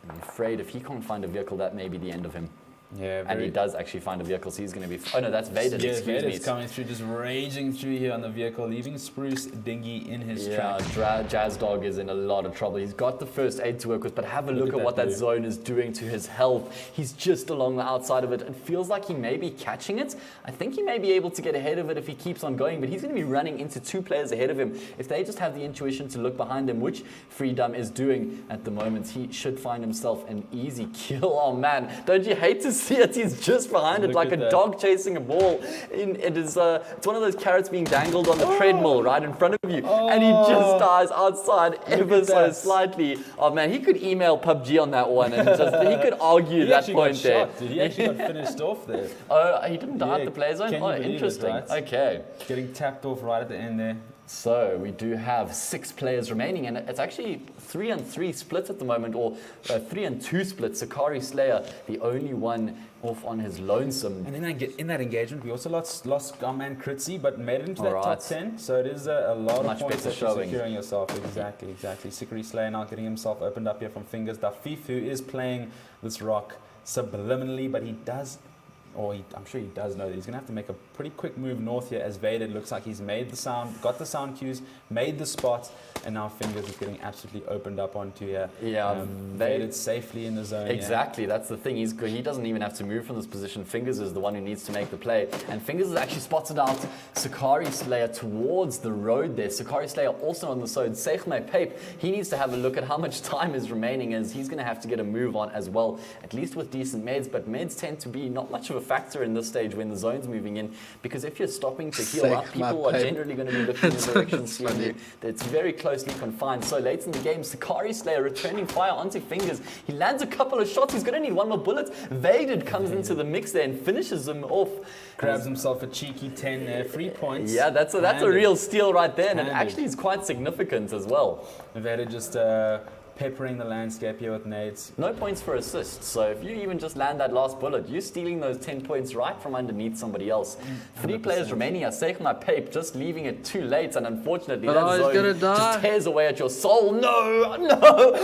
[SPEAKER 2] I'm afraid if he can't find a vehicle, that may be the end of him.
[SPEAKER 1] Yeah,
[SPEAKER 2] and he does actually find a vehicle, so he's going to be... Oh no, that's Vaded,
[SPEAKER 1] yeah,
[SPEAKER 2] excuse me.
[SPEAKER 1] Vaded's coming through, just raging through here on the vehicle, leaving Spruce Dingy in his track.
[SPEAKER 2] Jazz Dog is in a lot of trouble. He's got the first aid to work with, but have a look at what that zone is doing to his health. He's just along the outside of it. It feels like he may be catching it. I think he may be able to get ahead of it if he keeps on going, but he's going to be running into 2 players ahead of him. If they just have the intuition to look behind him, which Freedom is doing at the moment, he should find himself an easy kill. Oh man, don't you hate to see it? He's just behind it like a dog chasing a ball. It's one of those carrots being dangled on the treadmill right in front of you, and he just dies outside ever so slightly. Oh man, he could email PUBG on that one, and he could argue that point there.
[SPEAKER 1] He actually got finished off there.
[SPEAKER 2] Oh, he didn't die at the play zone? Oh, interesting. Okay.
[SPEAKER 1] Getting tapped off right at the end there.
[SPEAKER 2] So we do have 6 players remaining, and it's actually 3-3 split at the moment, or 3-2 split. Sakari Slayer, the only one off on his lonesome.
[SPEAKER 1] And then in that engagement, we also lost our man Kritzy, but made it into that top 10. So it is a lot of points that you're securing yourself. Exactly. Sakari Slayer now getting himself opened up here from Fingers. Dafifu is playing this rock subliminally, but he does... I'm sure he does know that he's going to have to make a pretty quick move north here, as Vader looks like he's made the sound, got the sound cues, made the spots, and now Fingers is getting absolutely opened up onto here.
[SPEAKER 2] Yeah,
[SPEAKER 1] Vader's safely in the zone.
[SPEAKER 2] Exactly, that's the thing. He doesn't even have to move from this position. Fingers is the one who needs to make the play, and Fingers has actually spotted out Sakari Slayer towards the road there. Sakari Slayer also on the side. Seichme Pape, he needs to have a look at how much time is remaining, as he's going to have to get a move on as well, at least with decent meds, but meds tend to be not much of a factor in this stage when the zone's moving in, because if you're stopping to heal up, people are generally going to be looking in the direction seeing you. It's very closely confined. So late in the game, Sakari Slayer returning fire onto Fingers. He lands a couple of shots. He's going to need one more bullet. Vaded comes into the mix there and finishes him off.
[SPEAKER 1] Grabs himself a cheeky 10 there, 3 points.
[SPEAKER 2] Yeah, that's a real steal right there, and it actually is quite significant as well.
[SPEAKER 1] Vaded just peppering the landscape here with nades.
[SPEAKER 2] No points for assists, so if you even just land that last bullet, you're stealing those 10 points right from underneath somebody else. 3 players remaining. I say my Pape, just leaving it too late, and unfortunately that zone just tears away at your soul. No!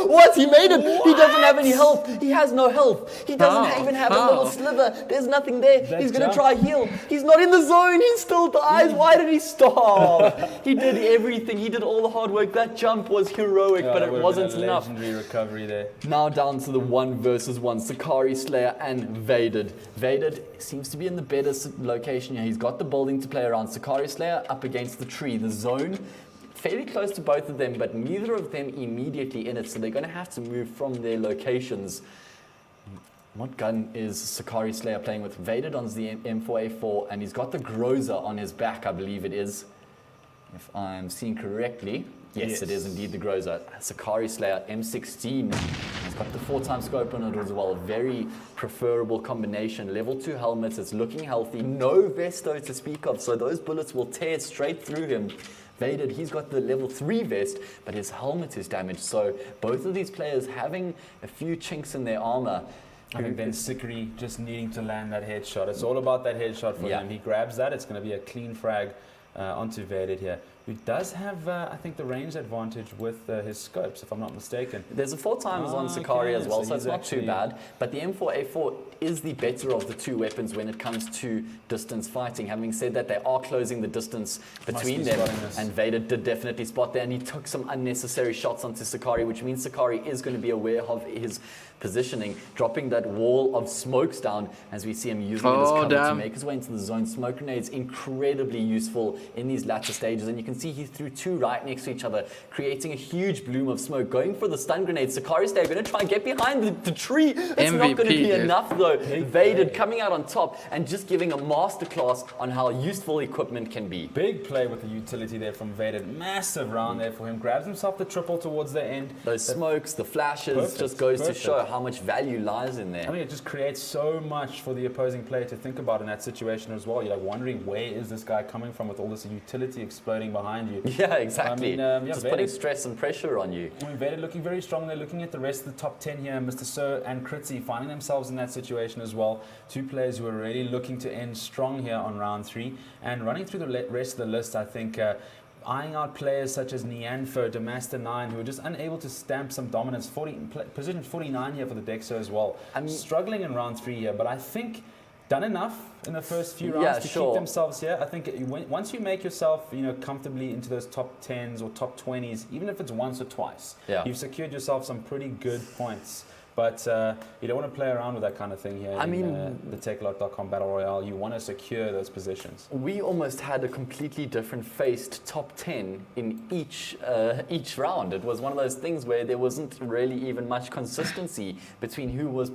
[SPEAKER 2] What? He made it! What? He doesn't have any health. He has no health. He doesn't even have a little sliver. There's nothing there. He's going to try heal. He's not in the zone. He still dies. Why did he stop? He did everything. He did all the hard work. That jump was heroic, but it wasn't enough.
[SPEAKER 1] Recovery there.
[SPEAKER 2] Now down to the 1 versus 1. Sakari Slayer and Vaded. Vaded seems to be in the better location here. He's got the building to play around. Sakari Slayer up against the tree. The zone fairly close to both of them, but neither of them immediately in it, so they're going to have to move from their locations. What gun is Sakari Slayer playing with? Vaded on the M4A4, and he's got the Groza on his back, I believe it is, if I'm seeing correctly. Yes, it is indeed the Groza. Sakari Slayer M16. He's got the 4x scope on it as well. Very preferable combination. Level 2 helmet. It's looking healthy. No vesto to speak of, so those bullets will tear straight through him. Vaded, he's got the level 3 vest, but his helmet is damaged. So both of these players having a few chinks in their armor.
[SPEAKER 1] I think then Sikri just needing to land that headshot. It's all about that headshot for him. He grabs that. It's going to be a clean frag onto Vaded here, who does have, I think, the range advantage with his scopes, if I'm not mistaken.
[SPEAKER 2] There's a 4x on Sakari as well, so it's not too bad. But the M4A4 is the better of the 2 weapons when it comes to distance fighting. Having said that, they are closing the distance between them, and Vaded did definitely spot there, and he took some unnecessary shots onto Sakari, which means Sakari is going to be aware of his positioning, dropping that wall of smokes down as we see him using it as cover to make his way into the zone. Smoke grenades incredibly useful in these latter stages, and you can can see he threw 2 right next to each other, creating a huge bloom of smoke, going for the stun grenade. Sakari Stay going to try and get behind the tree. It's not going to be enough though. Vaded coming out on top and just giving a masterclass on how useful equipment can be.
[SPEAKER 1] Big play with the utility there from Vaded. Massive round there for him. Grabs himself the triple towards the end.
[SPEAKER 2] Those smokes, the flashes, just goes to show how much value lies in there.
[SPEAKER 1] I think it just creates so much for the opposing player to think about in that situation as well. You're like wondering, where is this guy coming from with all this utility exploding behind you?
[SPEAKER 2] Yeah, exactly.
[SPEAKER 1] I mean,
[SPEAKER 2] just putting stress and pressure on you.
[SPEAKER 1] I mean, Vaded looking very strong there, looking at the rest of the top 10 here. Mr. So and Kritzy finding themselves in that situation as well. 2 players who are really looking to end strong here on round 3. And running through the rest of the list, I think eyeing out players such as Nianfo, Demaster9, who are just unable to stamp some dominance. Position 49 here for the Dexo as well. I'm struggling in round 3 here, but I think done enough in the first few rounds to keep themselves here. I think once you make yourself, comfortably into those top 10s or top 20s, even if it's once or twice, you've secured yourself some pretty good points. But you don't want to play around with that kind of thing here in the Takealot.com Battle Royale. You want to secure those positions.
[SPEAKER 2] We almost had a completely different faced top 10 in each round. It was one of those things where there wasn't really even much consistency between who was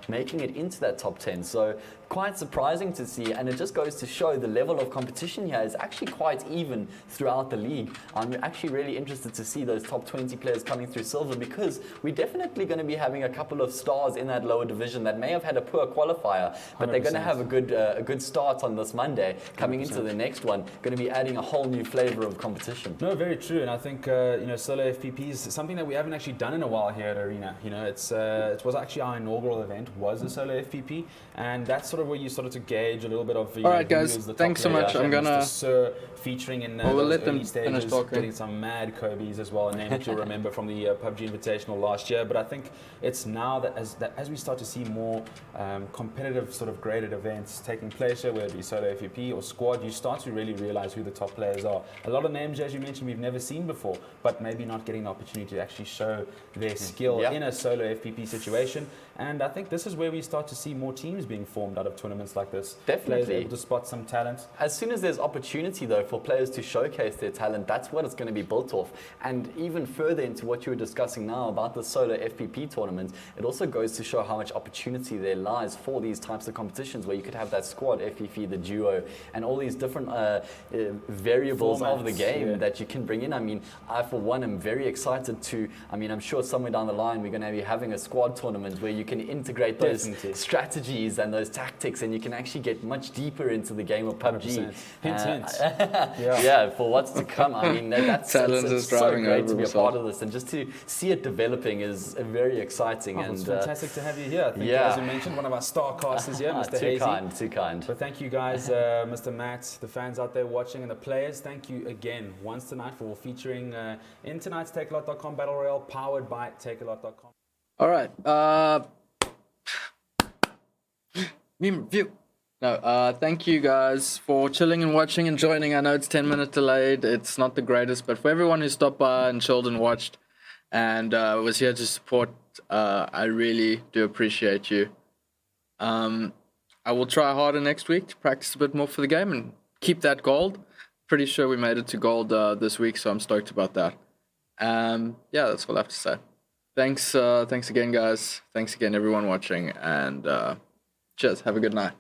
[SPEAKER 2] making it into that top 10. So quite surprising to see, and it just goes to show the level of competition here is actually quite even throughout the league. I'm actually really interested to see those top 20 players coming through silver, because we're definitely going to be having a couple of stars in that lower division that may have had a poor qualifier, but 100%. They're going to have a good start on this Monday. Coming 100%. Into the next one, going to be adding a whole new flavor of competition.
[SPEAKER 1] No, very true, and I think solo FPP is something that we haven't actually done in a while here at Orena. It was actually our inaugural event, was a solo FPP, and that's sort of where you started to gauge a little bit of.
[SPEAKER 3] All right, guys, thanks so much. I'm gonna
[SPEAKER 1] featuring in
[SPEAKER 3] we'll let them
[SPEAKER 1] stages,
[SPEAKER 3] finish talking.
[SPEAKER 1] Getting some mad Kobe's as well, a name that you'll remember from the PUBG Invitational last year. But I think it's now that as we start to see more competitive sort of graded events taking place here, whether it be solo FPP or squad, you start to really realize who the top players are. A lot of names, as you mentioned, we've never seen before, but maybe not getting the opportunity to actually show their skill in a solo FPP situation. And I think this is where we start to see more teams being formed out of tournaments like this.
[SPEAKER 2] Definitely.
[SPEAKER 1] Players able to spot some talent.
[SPEAKER 2] As soon as there's opportunity, though, for players to showcase their talent, that's what it's going to be built off. And even further into what you were discussing now about the solo FPP tournament, it also goes to show how much opportunity there lies for these types of competitions, where you could have that squad FPP, the duo, and all these different variables formats of the game that you can bring in. I mean, I, for one, am very excited to, I'm sure somewhere down the line we're going to be having a squad tournament where you can integrate those strategies and those tactics, and you can actually get much deeper into the game of PUBG. For what's to come. I mean, that's so great to be a part of this, and just to see it developing is very exciting.
[SPEAKER 1] It's fantastic to have you here. I think, as you mentioned, one of our star casters here, Mr. Hazy.
[SPEAKER 2] Too kind.
[SPEAKER 1] But thank you guys, Mr. Matt, the fans out there watching, and the players. Thank you again once tonight for featuring in tonight's Takealot.com Battle Royale, powered by Takealot.com.
[SPEAKER 3] All right. Meme review. No, thank you guys for chilling and watching and joining. I know it's 10-minute delayed. It's not the greatest, but for everyone who stopped by and chilled and watched and was here to support, I really do appreciate you. I will try harder next week to practice a bit more for the game and keep that gold. Pretty sure we made it to gold this week, so I'm stoked about that. That's all I have to say. Thanks again, guys. Thanks again, everyone watching, and cheers. Have a good night.